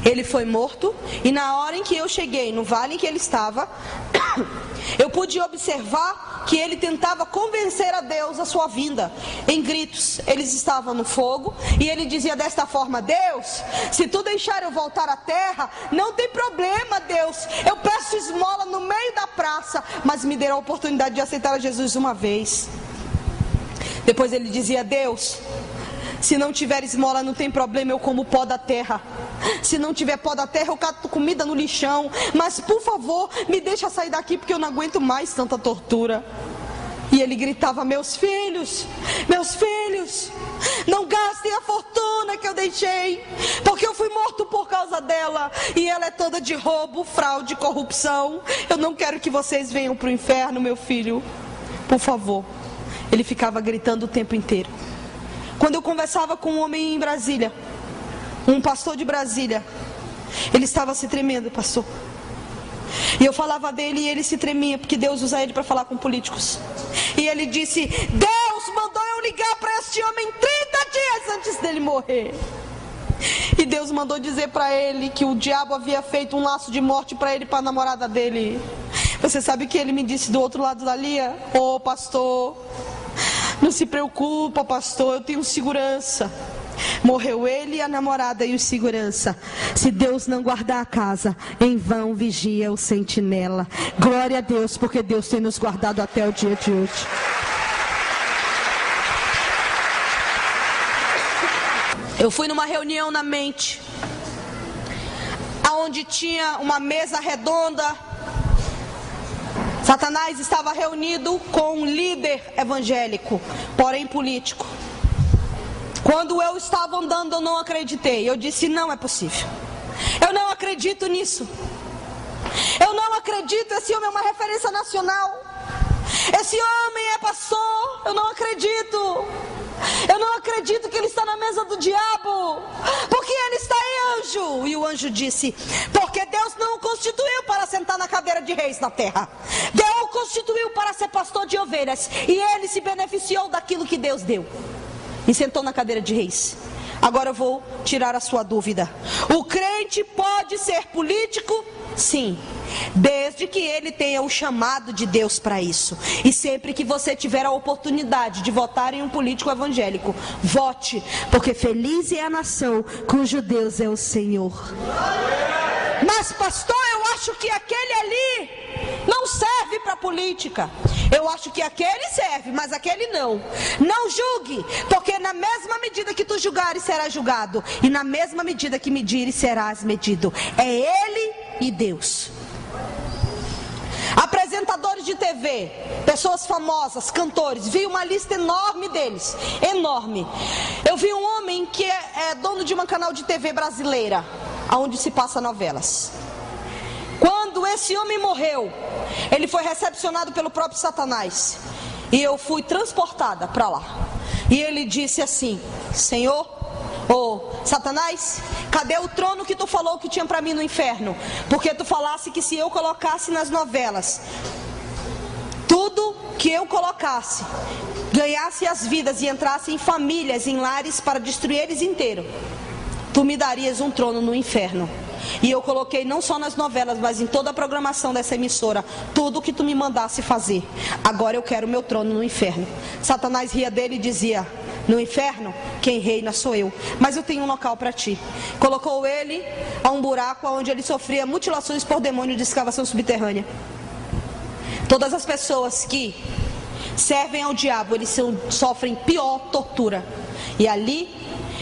S1: Ele foi morto, e na hora em que eu cheguei no vale em que ele estava, eu pude observar que ele tentava convencer a Deus a sua vinda, em gritos. Eles estavam no fogo, e ele dizia desta forma: Deus, se tu deixar eu voltar à terra, não tem problema, Deus, eu peço esmola no meio da praça, mas me dê a oportunidade de aceitar a Jesus uma vez. Depois ele dizia: Deus, se não tiver esmola não tem problema, eu como pó da terra. Se não tiver pó da terra eu cato comida no lixão, mas por favor me deixa sair daqui porque eu não aguento mais tanta tortura. E ele gritava: meus filhos, não gastem a fortuna que eu deixei, porque eu fui morto por causa dela, e ela é toda de roubo, fraude, corrupção. Eu não quero que vocês venham para o inferno, meu filho, por favor. Ele ficava gritando o tempo inteiro. Quando eu conversava com um homem em Brasília, um pastor de Brasília, ele estava se tremendo, pastor. E eu falava dele e ele se tremia, porque Deus usa ele para falar com políticos. E ele disse: Deus mandou eu ligar para este homem 30 dias antes dele morrer. E Deus mandou dizer para ele que o diabo havia feito um laço de morte para ele e para a namorada dele. Você sabe o que ele me disse do outro lado da linha? Ô pastor, não se preocupa, pastor, eu tenho segurança. Morreu ele, a namorada e o segurança. Se Deus não guardar a casa, em vão vigia o sentinela. Glória a Deus, porque Deus tem nos guardado até o dia de hoje. Eu fui numa reunião na mente, aonde tinha uma mesa redonda. Satanás estava reunido com um líder evangélico, porém político. Quando eu estava andando, eu não acreditei. Eu disse: não é possível. Eu não acredito nisso. Eu não acredito. Esse homem é uma referência nacional. Esse homem é pastor. Eu não acredito. Eu não acredito que ele está na mesa do diabo. Porque ele está em anjo. E o anjo disse: porque Deus não o constituiu para sentar na cadeira de reis na terra. Deus o constituiu para ser pastor de ovelhas. E ele se beneficiou daquilo que Deus deu e sentou na cadeira de reis. Agora eu vou tirar a sua dúvida. O crente pode ser político? Sim, desde que ele tenha o chamado de Deus para isso. E sempre que você tiver a oportunidade de votar em um político evangélico, vote, porque feliz é a nação cujo Deus é o Senhor. Mas pastor, eu acho que aquele ali não serve para política. Eu acho que aquele serve, mas aquele não. Não julgue, porque na mesma medida que tu julgares, serás julgado, e na mesma medida que medires, serás medido. É ele e Deus. Apresentadores de TV, pessoas famosas, cantores, vi uma lista enorme deles, enorme. Eu vi um homem que é dono de um canal de TV brasileira, onde se passa novelas. Quando esse homem morreu, ele foi recepcionado pelo próprio Satanás, e eu fui transportada para lá. E ele disse assim: Senhor, Satanás, cadê o trono que tu falou que tinha para mim no inferno? Porque tu falasse que se eu colocasse nas novelas tudo que eu colocasse, ganhasse as vidas e entrasse em famílias, em lares para destruir eles inteiros, tu me darias um trono no inferno. E eu coloquei não só nas novelas, mas em toda a programação dessa emissora, tudo que tu me mandasse fazer. Agora eu quero meu trono no inferno. Satanás ria dele e dizia: No inferno, quem reina sou eu, mas eu tenho um local para ti. Colocou ele a um buraco onde ele sofria mutilações por demônio de escavação subterrânea. Todas as pessoas que servem ao diabo, eles sofrem pior tortura. E ali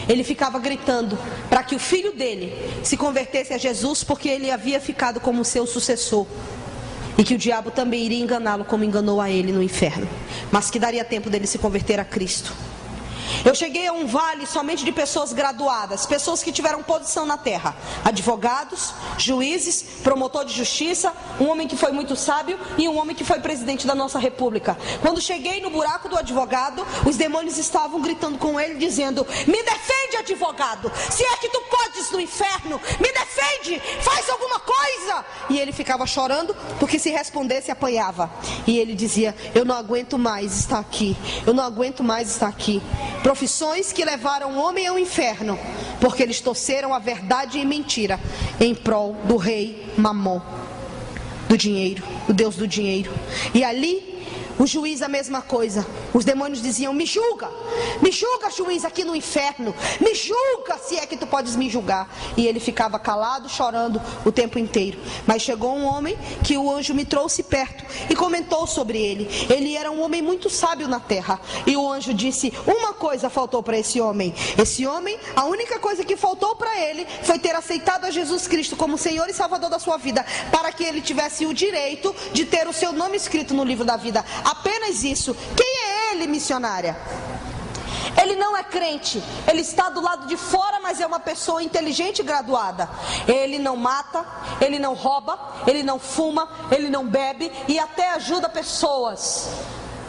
S1: ele ficava gritando para que o filho dele se convertesse a Jesus, porque ele havia ficado como seu sucessor, e que o diabo também iria enganá-lo como enganou a ele no inferno, mas que daria tempo dele se converter a Cristo. Eu cheguei a um vale somente de pessoas graduadas, pessoas que tiveram posição na terra, advogados, juízes, promotor de justiça, um homem que foi muito sábio e um homem que foi presidente da nossa república. Quando cheguei no buraco do advogado, os demônios estavam gritando com ele, dizendo: me defende, advogado, se é que tu podes no inferno, me defende, faz alguma coisa. E ele ficava chorando, porque se respondesse apanhava. E ele dizia: eu não aguento mais estar aqui, eu não aguento mais estar aqui. Profissões que levaram o homem ao inferno, porque eles torceram a verdade e mentira em prol do rei Mamon, do dinheiro, o Deus do dinheiro. E ali o juiz a mesma coisa. Os demônios diziam: me julga, juiz, aqui no inferno, me julga, se é que tu podes me julgar. E ele ficava calado, chorando o tempo inteiro. Mas chegou um homem que o anjo me trouxe perto e comentou sobre ele. Ele era um homem muito sábio na terra. E o anjo disse: uma coisa faltou para esse homem. Esse homem, a única coisa que faltou para ele foi ter aceitado a Jesus Cristo como Senhor e Salvador da sua vida, para que ele tivesse o direito de ter o seu nome escrito no livro da vida. Apenas isso. Quem é ele, missionária? Ele não é crente, ele está do lado de fora, mas é uma pessoa inteligente e graduada. Ele não mata, ele não rouba, ele não fuma, ele não bebe e até ajuda pessoas.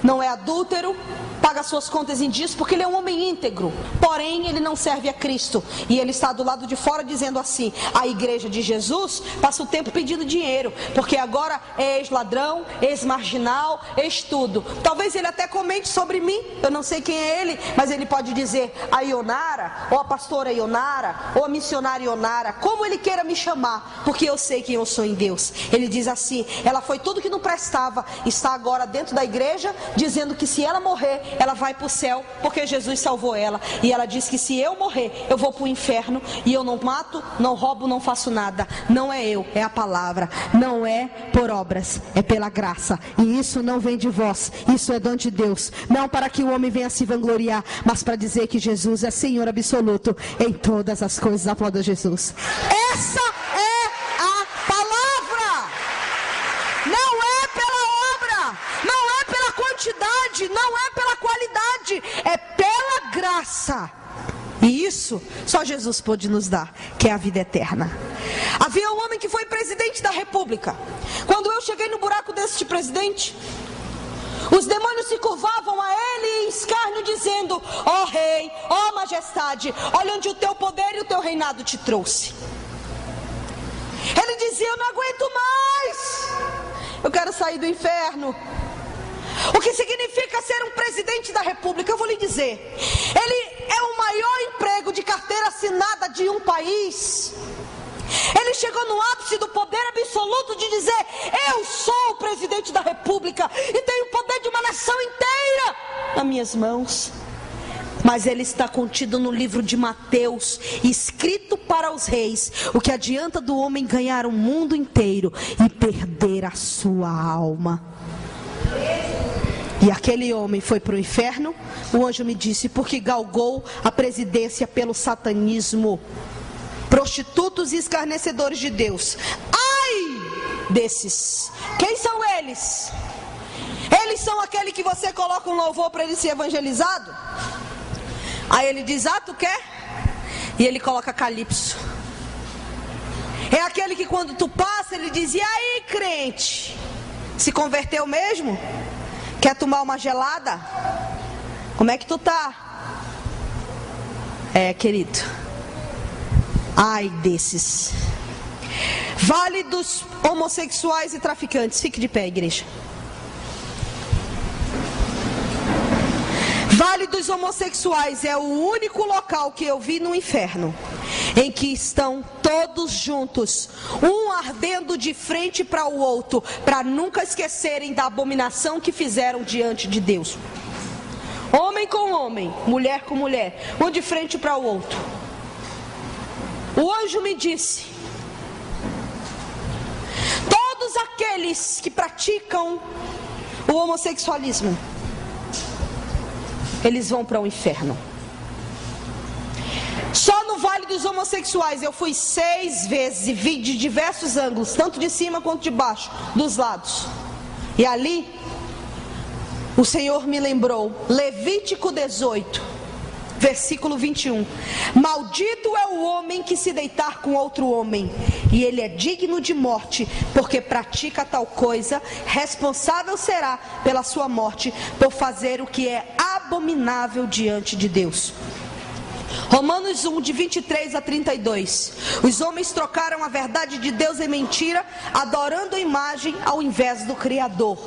S1: Não é adúltero, paga suas contas em dias, porque ele é um homem íntegro. Porém, ele não serve a Cristo. E ele está do lado de fora dizendo assim: a igreja de Jesus passa o tempo pedindo dinheiro, porque agora é ex-ladrão, ex-marginal, ex-tudo. Talvez ele até comente sobre mim, eu não sei quem é ele, mas ele pode dizer a Ionara, ou a pastora Ionara, ou a missionária Ionara, como ele queira me chamar, porque eu sei quem eu sou em Deus. Ele diz assim: ela foi tudo que não prestava, está agora dentro da igreja, dizendo que se ela morrer, ela vai para o céu, porque Jesus salvou ela. E ela diz que se eu morrer, eu vou para o inferno, e eu não mato, não roubo, não faço nada. Não é eu, é a palavra. Não é por obras, é pela graça. E isso não vem de vós, isso é dom de Deus. Não para que o homem venha se vangloriar, mas para dizer que Jesus é Senhor absoluto em todas as coisas. Aplauda Jesus. Essa é a palavra. Não é pela obra, não é pela quantidade, não é pela qualidade, é pela graça. E isso só Jesus pôde nos dar, que é a vida eterna. Havia um homem que foi presidente da república. Quando eu cheguei no buraco deste presidente, os demônios se curvavam a ele em escárnio, dizendo: ó rei, ó majestade, olha onde o teu poder e o teu reinado te trouxe. Ele dizia: eu não aguento mais, eu quero sair do inferno. O que significa ser um presidente da república? Eu vou lhe dizer, ele é o maior emprego de carteira assinada de um país. Ele chegou no ápice do poder absoluto de dizer: eu sou o presidente da república e tenho o poder de uma nação inteira nas minhas mãos. Mas ele está contido no livro de Mateus, escrito para os reis: o que adianta do homem ganhar o mundo inteiro e perder a sua alma? E aquele homem foi para o inferno, o anjo me disse, porque galgou a presidência pelo satanismo. Prostitutos e escarnecedores de Deus. Ai desses! Quem são eles? Eles são aquele que você coloca um louvor para ele ser evangelizado? Aí ele diz: ah, tu quer? E ele coloca calypso. É aquele que quando tu passa, ele diz: e aí, crente? Se converteu mesmo? Quer tomar uma gelada? Como é que tu tá? É, querido. Ai desses. Vale dos homossexuais e traficantes. Fique de pé, igreja. Vale dos homossexuais é o único local que eu vi no inferno em que estão todos juntos, um ardendo de frente para o outro, para nunca esquecerem da abominação que fizeram diante de Deus. Homens homem com homem, mulher com mulher, um de frente para o outro. O anjo me disse: todos aqueles que praticam o homossexualismo, eles vão para o inferno. Só no Vale dos Homossexuais eu fui 6 vezes e vi de diversos ângulos, tanto de cima quanto de baixo, dos lados. E ali o Senhor me lembrou, Levítico 18, versículo 21. Maldito é o homem que se deitar com outro homem, e ele é digno de morte, porque pratica tal coisa. Responsável será pela sua morte, por fazer o que é abominável diante de Deus. Romanos 1, de 23 a 32. Os homens trocaram a verdade de Deus em mentira, adorando a imagem ao invés do Criador.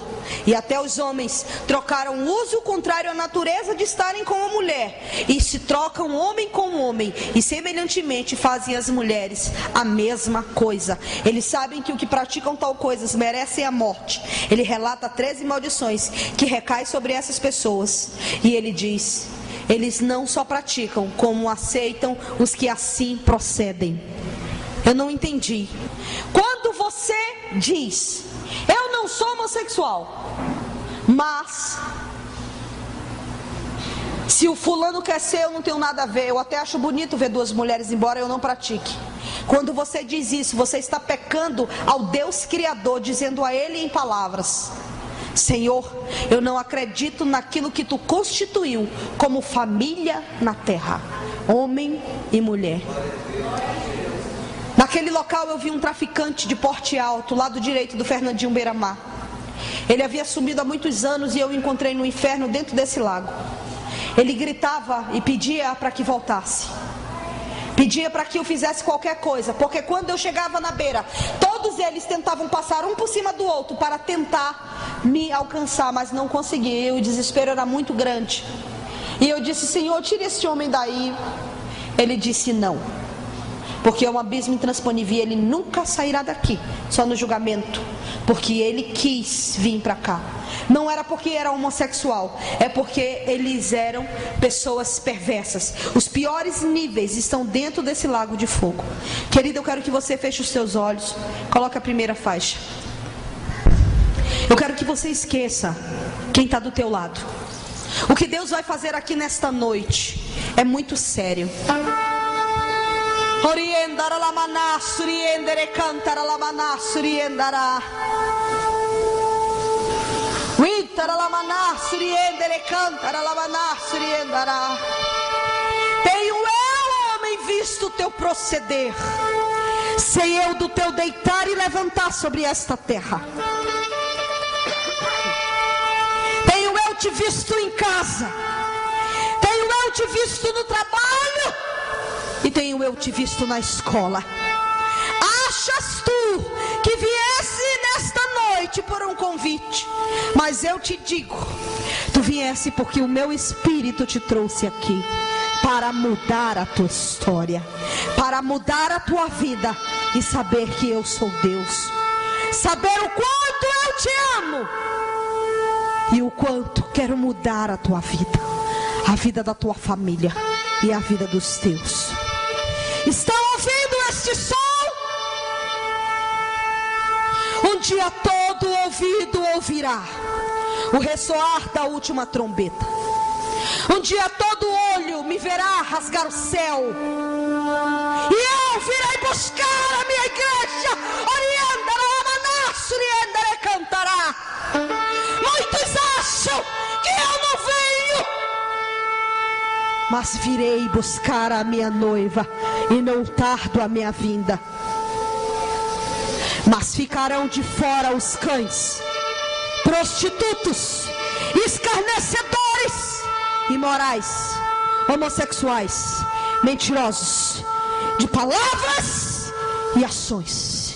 S1: E até os homens trocaram o uso contrário à natureza de estarem com a mulher, e se trocam homem com homem, e semelhantemente fazem as mulheres a mesma coisa. Eles sabem que o que praticam tal coisas merecem a morte. Ele relata 13 maldições que recaem sobre essas pessoas. E ele diz: eles não só praticam, como aceitam os que assim procedem. Eu não entendi. Quando você diz: eu não sou homossexual, mas se o fulano quer ser, eu não tenho nada a ver. Eu até acho bonito ver 2 mulheres, embora eu não pratique. Quando você diz isso, você está pecando ao Deus Criador, dizendo a Ele em palavras: Senhor, eu não acredito naquilo que Tu constituiu como família na terra, homem e mulher. Naquele local eu vi um traficante de porte alto, lado direito do Fernandinho Beiramar. Ele havia sumido há muitos anos e eu o encontrei no inferno dentro desse lago. Ele gritava e pedia para que voltasse. Pedia para que eu fizesse qualquer coisa, porque quando eu chegava na beira, todos eles tentavam passar um por cima do outro para tentar me alcançar, mas não conseguia. O desespero era muito grande. E eu disse: Senhor, tire esse homem daí. Ele disse: não, porque é um abismo intransponível, ele nunca sairá daqui, só no julgamento, porque ele quis vir para cá. Não era porque era homossexual, é porque eles eram pessoas perversas. Os piores níveis estão dentro desse lago de fogo. Querida, eu quero que você feche os seus olhos. Coloque a primeira faixa. Eu quero que você esqueça quem está do teu lado. O que Deus vai fazer aqui nesta noite é muito sério. Oriendara la manas, oriendere cantara la manas, oriendara. Tenho eu, homem, visto o teu proceder, sei eu do teu deitar e levantar sobre esta terra. Tenho eu te visto em casa, tenho eu te visto no trabalho, e tenho eu te visto na escola. Achas tu que viesse nesta noite por um convite? Mas eu te digo, tu viesse porque o meu Espírito te trouxe aqui para mudar a tua história, para mudar a tua vida e saber que eu sou Deus, saber o quanto eu te amo e o quanto quero mudar a tua vida, a vida da tua família e a vida dos teus. Estão ouvindo este som? Um dia todo ouvido ouvirá o ressoar da última trombeta. Um dia todo olho me verá rasgar o céu, e eu virei buscar a minha igreja. Oriendara cantará. Muitos acham que eu não venho, mas virei buscar a minha noiva, e não tardo a minha vinda. Mas ficarão de fora os cães, prostitutos, escarnecedores, imorais, homossexuais, mentirosos, de palavras e ações.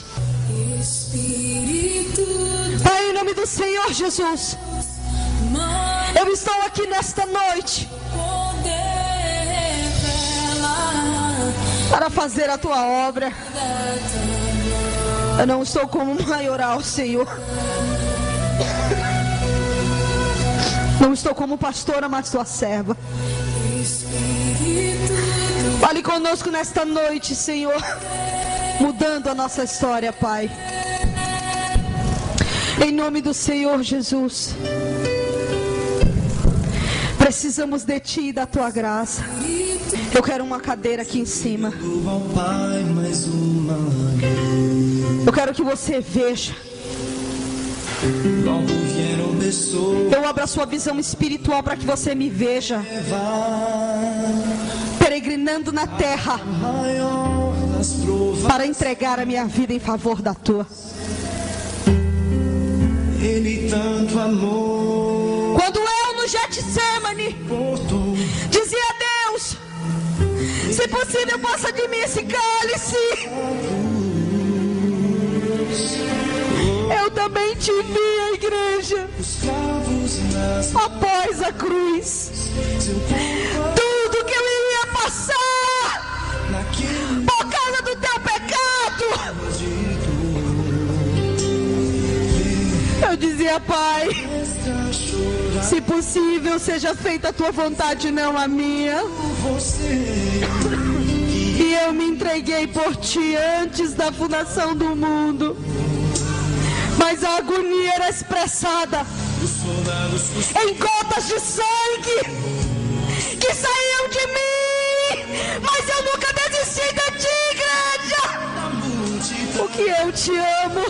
S1: Pai, em nome do Senhor Jesus, eu estou aqui nesta noite para fazer a tua obra. Eu não estou como maioral, Senhor. Não estou como pastora, mas tua serva. Fale conosco nesta noite, Senhor, mudando a nossa história, Pai. Em nome do Senhor Jesus. Precisamos de Ti e da Tua graça. Eu quero uma cadeira aqui em cima. Eu quero que você veja. Eu abro a sua visão espiritual para que você me veja peregrinando na terra para entregar a minha vida em favor da tua.
S2: Ele tanto amou.
S1: Quando eu no Getsemane dizia a Deus, se possível passa de mim esse cálice, eu também te vi, a igreja, após a cruz, tudo que eu iria passar por causa do teu pecado. Eu dizia, Pai, se possível seja feita a tua vontade, não a minha. E eu me entreguei por ti antes da fundação do mundo. Mas a agonia era expressada em gotas de sangue que saíam de mim. Mas eu nunca desisti de ti, igreja, porque eu te amo.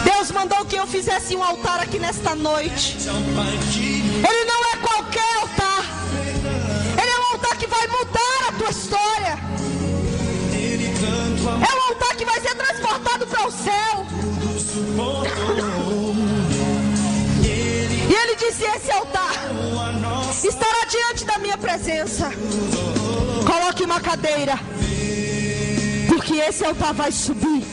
S1: Deus mandou que eu fizesse um altar aqui nesta noite. Ele não é qualquer altar. Ele é um altar que vai mudar a tua história. É um altar que vai ser transportado para o céu. E ele disse: esse altar estará diante da minha presença. Coloque uma cadeira, porque esse altar vai subir.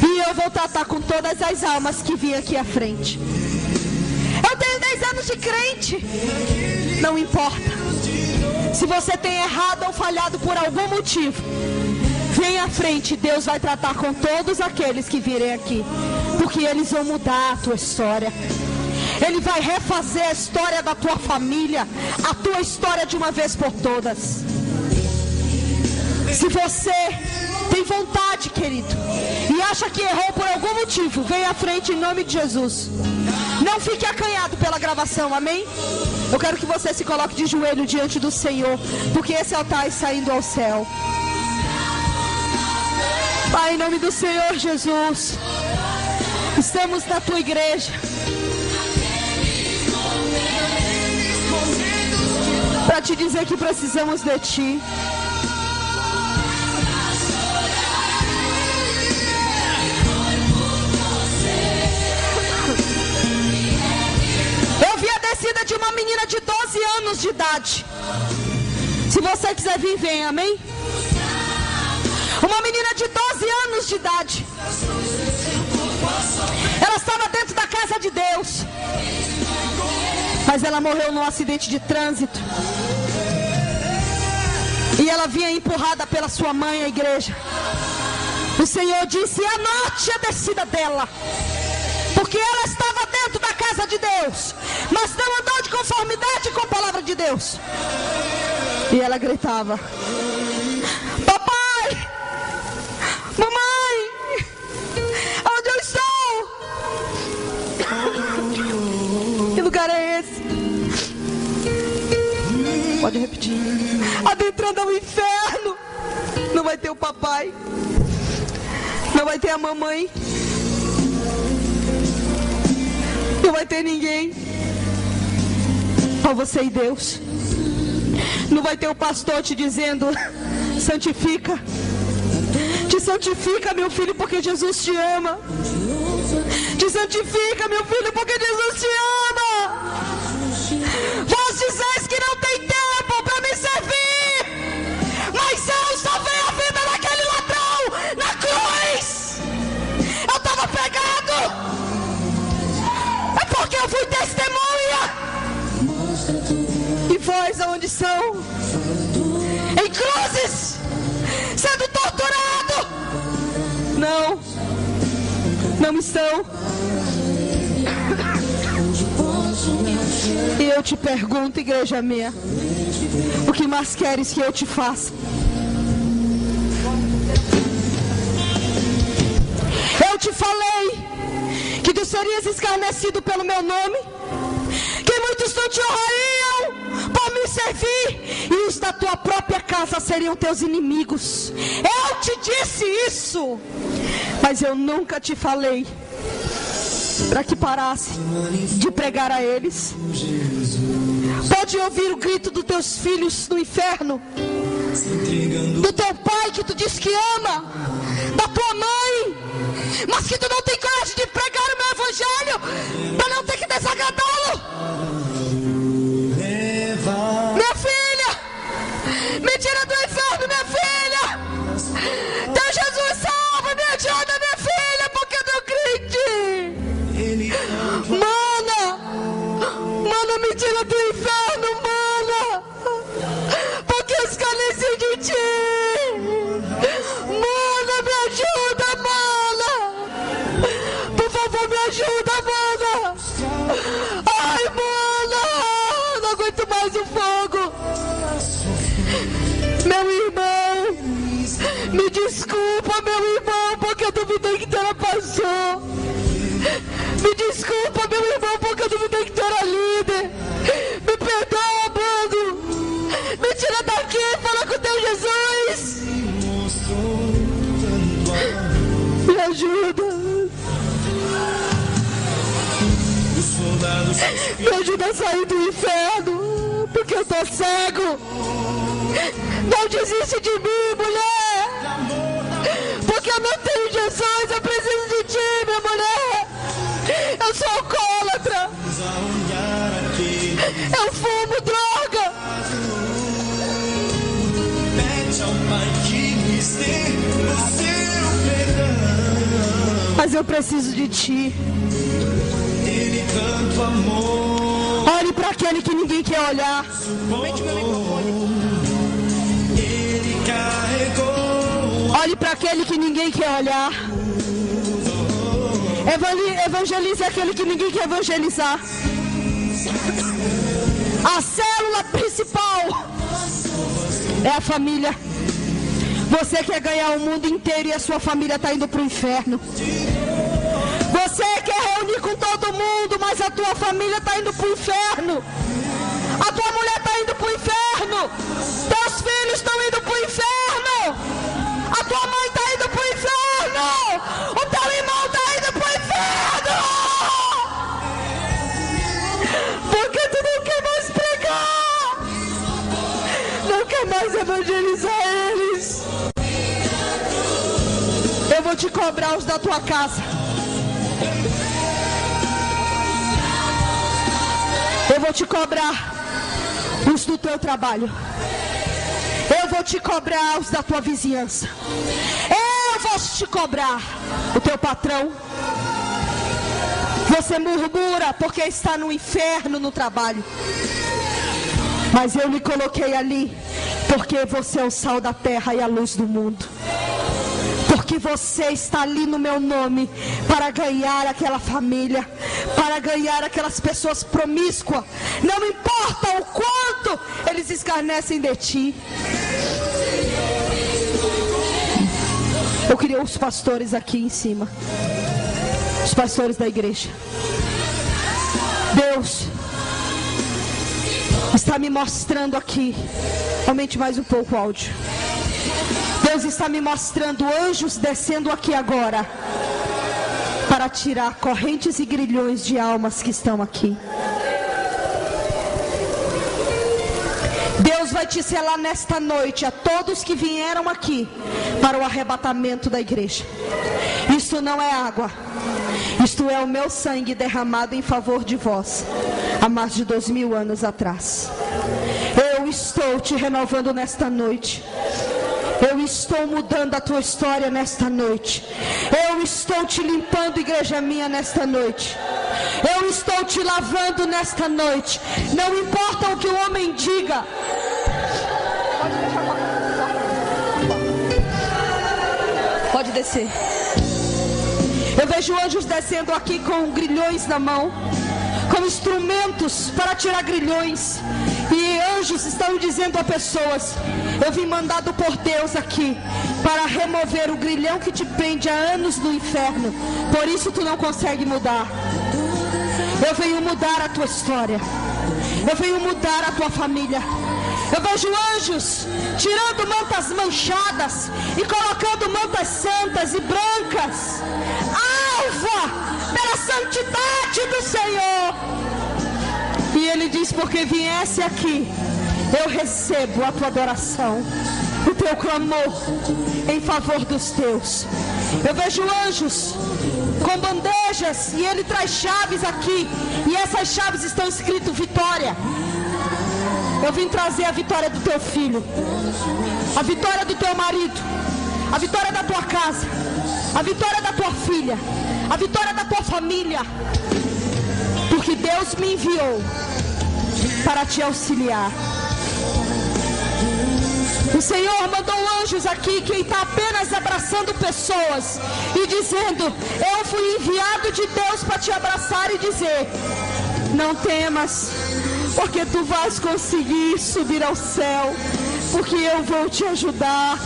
S1: E eu vou tratar com todas as almas que vêm aqui à frente. Eu tenho 10 anos de crente. Não importa. Se você tem errado ou falhado por algum motivo, vem à frente. Deus vai tratar com todos aqueles que virem aqui, porque eles vão mudar a tua história. Ele vai refazer a história da tua família, a tua história de uma vez por todas. Se você tem vontade, querido, e acha que errou por algum motivo, vem à frente em nome de Jesus. Não fique acanhado pela gravação, amém? Eu quero que você se coloque de joelho diante do Senhor, porque esse altar está indo ao céu. Pai, em nome do Senhor Jesus, estamos na tua igreja para te dizer que precisamos de ti. Eu vi a descida de uma menina de 12 anos de idade. Se você quiser vir, vem, amém? Uma menina de 12 anos de idade. Ela estava dentro da casa de Deus, mas ela morreu num acidente de trânsito. E ela vinha empurrada pela sua mãe à igreja. O Senhor disse: anote a descida dela, porque ela estava dentro da casa de Deus, mas não andou de conformidade com a palavra de Deus. E ela gritava: papai, mamãe, onde eu estou? Que lugar é esse? Pode repetir. Adentrando ao inferno. Não vai ter o papai, não vai ter a mamãe, não vai ter ninguém. Só você e Deus. Não vai ter o pastor te dizendo: santifica, te santifica, meu filho, porque Jesus te ama. Te santifica, meu filho, porque Jesus te ama. Vós dizes que não tem tempo para me servir, mas eu salvei a vida daquele ladrão na cruz. Eu estava pegado, é porque eu fui testemunha. E vós aonde são? Em cruzes, sendo torturado, estão. E eu te pergunto, igreja minha, o que mais queres que eu te faça? Eu te falei que tu serias escarnecido pelo meu nome, que muitos não te honrariam por me servir, e os da tua própria casa seriam teus inimigos. Eu te disse isso, mas eu nunca te falei para que parasse de pregar a eles. Pode ouvir o grito dos teus filhos no inferno, do teu pai que tu diz que ama, da tua mãe, mas que tu não tem coragem de pregar o meu evangelho para não ter que desagradá-lo. Minha filha, me tira do inferno, minha filha. Teu Jesus salva, me ajuda, minha filha, porque eu não crente. Mana, me tira do inferno, mana, porque eu escarneci de ti. Mana, me ajuda, mana, por favor, me ajuda, mana. Ai, mana, não aguento mais o fogo. Meu irmão, me desculpa, meu irmão, porque eu duvidei que tu era pastor. Me desculpa, meu irmão, porque eu duvidei que tu era líder. Me perdoa, bando. Me tira daqui, fala com teu Jesus. Me ajuda. Me ajuda a sair do inferno, porque eu tô cego. Não desiste de mim, mulher, porque eu não tenho Jesus. Eu preciso de ti, minha mulher. Eu sou alcoólatra. Eu fumo droga. Mas eu preciso de ti. Olhe para aquele que ninguém quer olhar. Olhe para aquele que ninguém quer olhar. Evangelize aquele que ninguém quer evangelizar. A célula principal é a família. Você quer ganhar o mundo inteiro e a sua família está indo para o inferno. Você quer reunir com todo mundo, mas a tua família está indo para o inferno. A tua mulher está indo para o inferno. Teus filhos estão indo para o inferno. A tua mãe está indo para o inferno. O teu irmão está indo para o inferno. Porque tu não quer mais pregar. Não quer mais evangelizar eles. Eu vou te cobrar os da tua casa. Eu vou te cobrar os do teu trabalho. Eu vou te cobrar os da tua vizinhança. Eu vou te cobrar o teu patrão. Você murmura porque está no inferno no trabalho. Mas eu lhe coloquei ali porque você é o sal da terra e a luz do mundo. Porque você está ali no meu nome para ganhar aquela família, para ganhar aquelas pessoas promíscuas. Não importa o quanto eles escarnecem de ti. Eu queria os pastores aqui em cima, os pastores da igreja. Deus está me mostrando aqui. Aumente mais um pouco o áudio. Deus está me mostrando anjos descendo aqui agora para tirar correntes e grilhões de almas que estão aqui. Deus vai te selar nesta noite a todos que vieram aqui para o arrebatamento da igreja. Isto não é água, isto é o meu sangue derramado em favor de vós há mais de 2000 anos atrás. Eu estou te renovando nesta noite. Eu estou mudando a tua história nesta noite. Eu estou te limpando, igreja minha, nesta noite. Eu estou te lavando nesta noite. Não importa o que o homem diga. Pode descer. Eu vejo anjos descendo aqui com grilhões na mão, com instrumentos para tirar grilhões. E anjos estão dizendo a pessoas: eu vim mandado por Deus aqui para remover o grilhão que te prende há anos no inferno. Por isso tu não consegue mudar. Eu venho mudar a tua história. Eu venho mudar a tua família. Eu vejo anjos tirando mantas manchadas e colocando mantas santas e brancas, alva pela santidade do Senhor. E ele diz: porque viesse aqui, eu recebo a tua adoração, o teu clamor em favor dos teus. Eu vejo anjos com bandejas e ele traz chaves aqui, e essas chaves estão escritas vitória. Eu vim trazer a vitória do teu filho, a vitória do teu marido, a vitória da tua casa, a vitória da tua filha, a vitória da tua família. Porque Deus me enviou para te auxiliar. O Senhor mandou anjos aqui que está apenas abraçando pessoas e dizendo: eu fui enviado de Deus para te abraçar e dizer: não temas, porque tu vais conseguir subir ao céu, porque eu vou te ajudar.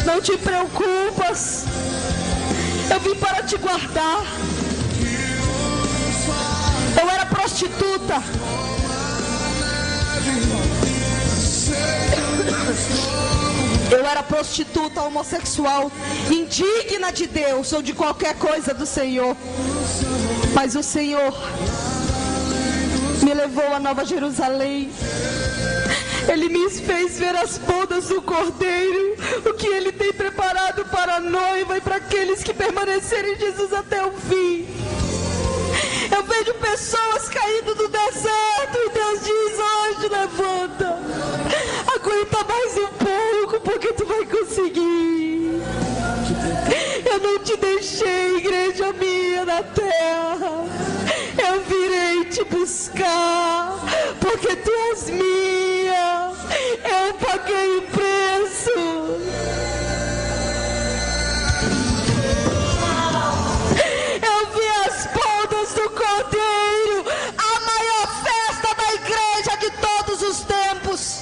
S1: Não te preocupas, eu vim para te guardar. Eu era prostituta, eu era prostituta homossexual, indigna de Deus ou de qualquer coisa do Senhor. Mas o Senhor me levou a Nova Jerusalém. Ele me fez ver as bodas do Cordeiro, o que Ele tem preparado para a noiva e para aqueles que permanecerem em Jesus até o fim. Eu vejo pessoas caindo do deserto e Deus diz: hoje levanta, aguenta mais um pouco, porque tu vai conseguir. Eu não te deixei, igreja minha na terra. Eu virei te buscar, porque tu és minha. Eu paguei o preço. Eu vi as bodas do Cordeiro, a maior festa da igreja de todos os tempos.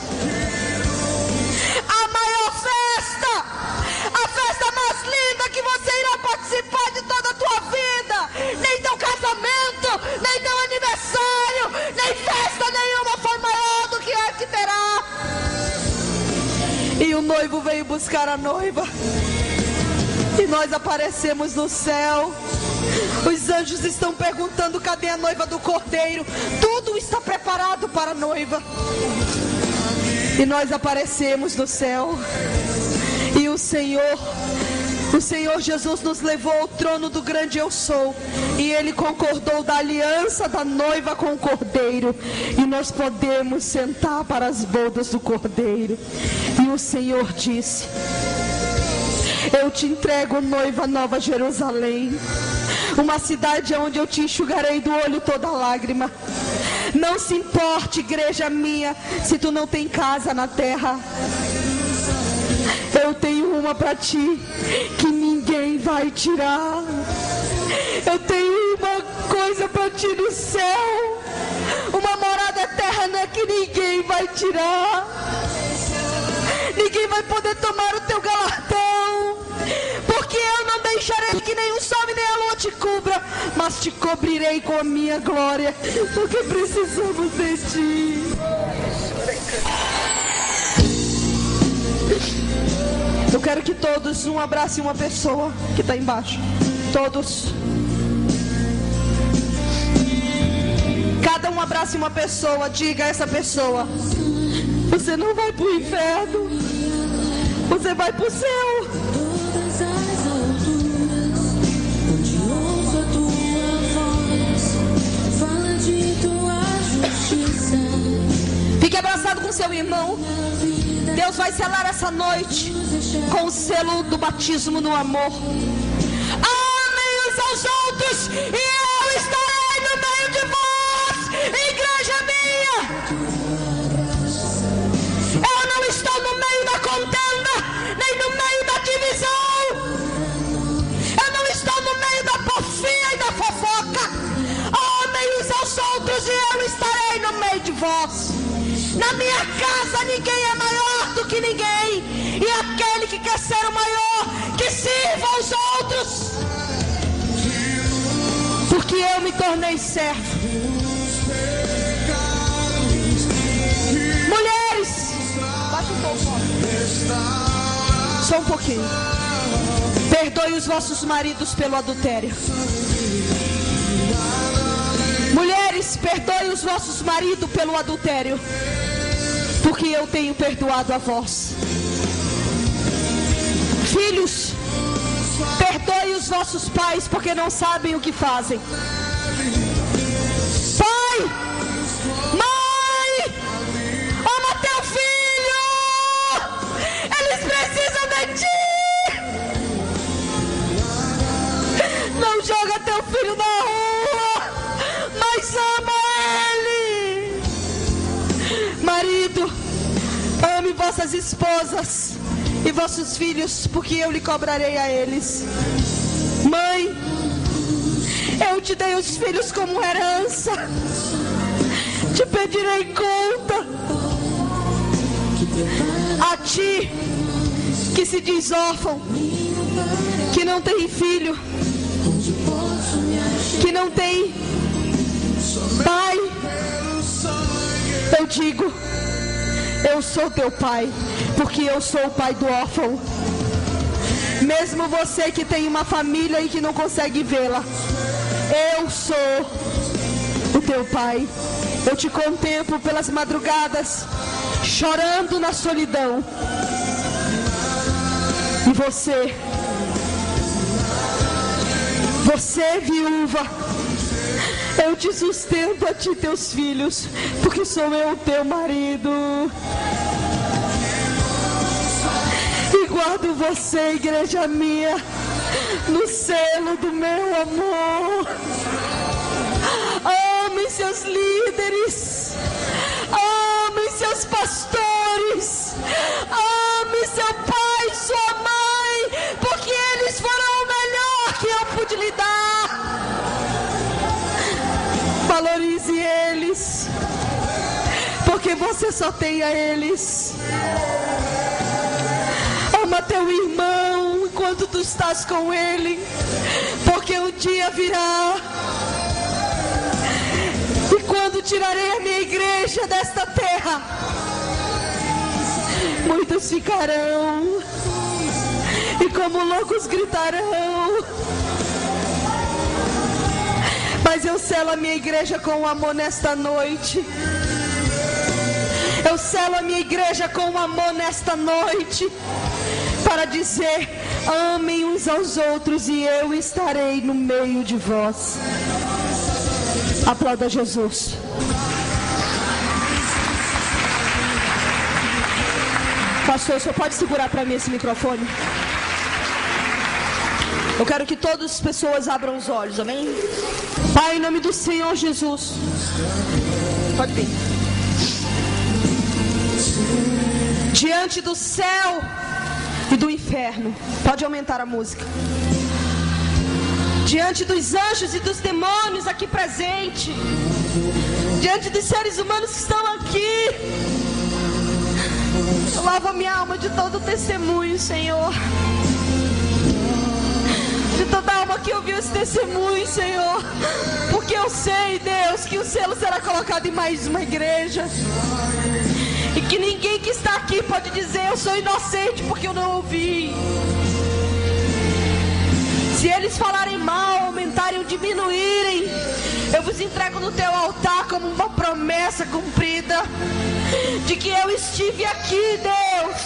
S1: A maior festa, a festa mais linda que você irá participar de toda a tua vida. Nem teu casamento, nem teu aniversário, nem festa nenhuma foi maior do que a que terá. E o noivo veio buscar a noiva, e nós aparecemos no céu. Os anjos estão perguntando: cadê a noiva do Cordeiro? Tudo está preparado para a noiva. E nós aparecemos no céu. E o Senhor Jesus nos levou ao trono do grande eu sou. E Ele concordou da aliança da noiva com o Cordeiro. E nós podemos sentar para as bodas do Cordeiro. E o Senhor disse: eu te entrego, noiva, Nova Jerusalém, uma cidade onde eu te enxugarei do olho toda lágrima. Não se importe, igreja minha, se tu não tem casa na terra. Eu tenho uma para ti que ninguém vai tirar. Eu tenho uma coisa para ti no céu, uma morada eterna que ninguém vai tirar. Ninguém vai poder tomar o teu galardão, porque eu não deixarei que nem o sol nem a lua te cubra, mas te cobrirei com a minha glória, porque precisamos de ti. Eu quero que todos abracem uma pessoa que está embaixo. Todos. Cada um abrace uma pessoa. Diga a essa pessoa: você não vai para o inferno, você vai para o céu. Fique abraçado com seu irmão. Deus vai selar essa noite com o selo do batismo no amor. Amem uns aos outros, e eu estarei no meio de vós, igreja minha. Eu não estou no meio da contenda, nem no meio da divisão. Eu não estou voz. Na minha casa ninguém é maior do que ninguém. E aquele que quer ser o maior, que sirva aos outros. Porque eu me tornei servo. Mulheres, baixa um pouco. Só um pouquinho. Perdoe os vossos maridos pelo adultério. Mulheres, perdoe os vossos maridos pelo adultério, porque eu tenho perdoado a vós. Filhos, perdoe os vossos pais, porque não sabem o que fazem. Pai, mãe, ama teu filho. Eles precisam de ti. Não joga teu filho na rua, mas ama ele. Marido, ame vossas esposas e vossos filhos, porque eu lhe cobrarei a eles. Mãe, eu te dei os filhos como herança, te pedirei conta. A ti que se diz órfão, que não tem filho, que não tem pai, eu digo: eu sou teu pai, porque eu sou o pai do órfão. Mesmo você que tem uma família e que não consegue vê-la, eu sou o teu pai. Eu te contemplo pelas madrugadas, chorando na solidão. E você viúva, eu te sustento a ti, teus filhos, porque sou eu teu marido. E guardo você, igreja minha, no selo do meu amor. Amem seus líderes, amem seus pastores, amem seu pai, sua mãe, porque eles foram o melhor que eu pude lhe dar. Valorize eles, porque você só tem a eles. Ama teu irmão enquanto tu estás com ele, porque um dia virá, e quando tirarei a minha igreja desta terra, muitos ficarão e como loucos gritarão. Mas eu selo a minha igreja com amor nesta noite. Eu selo a minha igreja com amor nesta noite, para dizer: amem uns aos outros e eu estarei no meio de vós. Aplauda Jesus. Pastor, o senhor pode segurar para mim esse microfone? Eu quero que todas as pessoas abram os olhos, amém? Pai, em nome do Senhor Jesus, pode vir. Diante do céu e do inferno, pode aumentar a música. Diante dos anjos e dos demônios aqui presentes, diante dos seres humanos que estão aqui, eu lavo a minha alma de todo testemunho, Senhor. De toda alma que ouviu esse testemunho, Senhor, porque eu sei, Deus, que o selo será colocado em mais uma igreja, e que ninguém que está aqui pode dizer: eu sou inocente porque eu não ouvi. Se eles falarem mal, aumentarem ou diminuírem, eu vos entrego no teu altar como uma promessa cumprida, de que eu estive aqui, Deus.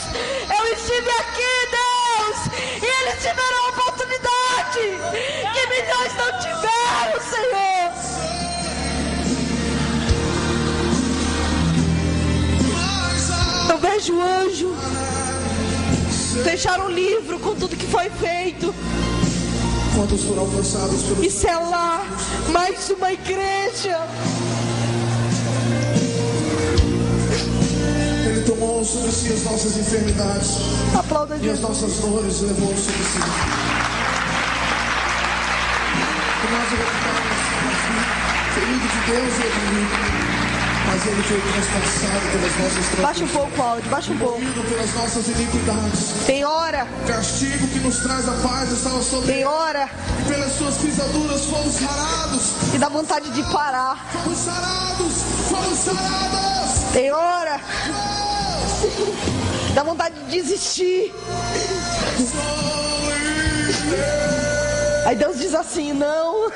S1: Eu estive aqui, Deus, e eles tiveram a oportunidade que milhões não tiveram, Senhor. Eu vejo o anjo fechar um livro com tudo que foi feito e selar mais uma igreja.
S2: Ele tomou sobre si as nossas enfermidades.
S1: Aplauda
S2: e as nossas dores levou sobre si. E nós o recuperamos ferido de Deus e de mim. Mas ele foi transpassado pelas nossas transgressões.
S1: Baixa um pouco o áudio, baixa um pouco.
S2: Movido pelas nossas iniquidades.
S1: Tem hora.
S2: O castigo que nos traz a paz estava sobre
S1: Tem hora.
S2: E pelas suas pisaduras fomos sarados.
S1: E dá vontade de parar.
S2: Fomos sarados. Fomos sarados.
S1: Tem hora. Dá vontade de desistir. Aí Deus diz assim, não.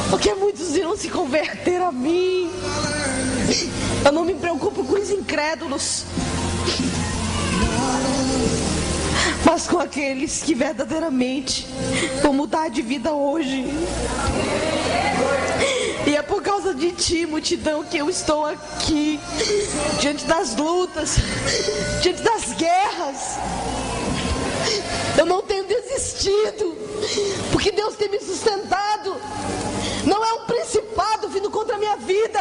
S1: Porque muitos irão se converter a mim. Eu não me preocupo com os incrédulos, mas com aqueles que verdadeiramente vão mudar de vida hoje. E é por causa de ti, multidão, que eu estou aqui, diante das lutas, diante das guerras. Eu não tenho desistido, porque Deus tem me sustentado. Não é um principado vindo contra a minha vida,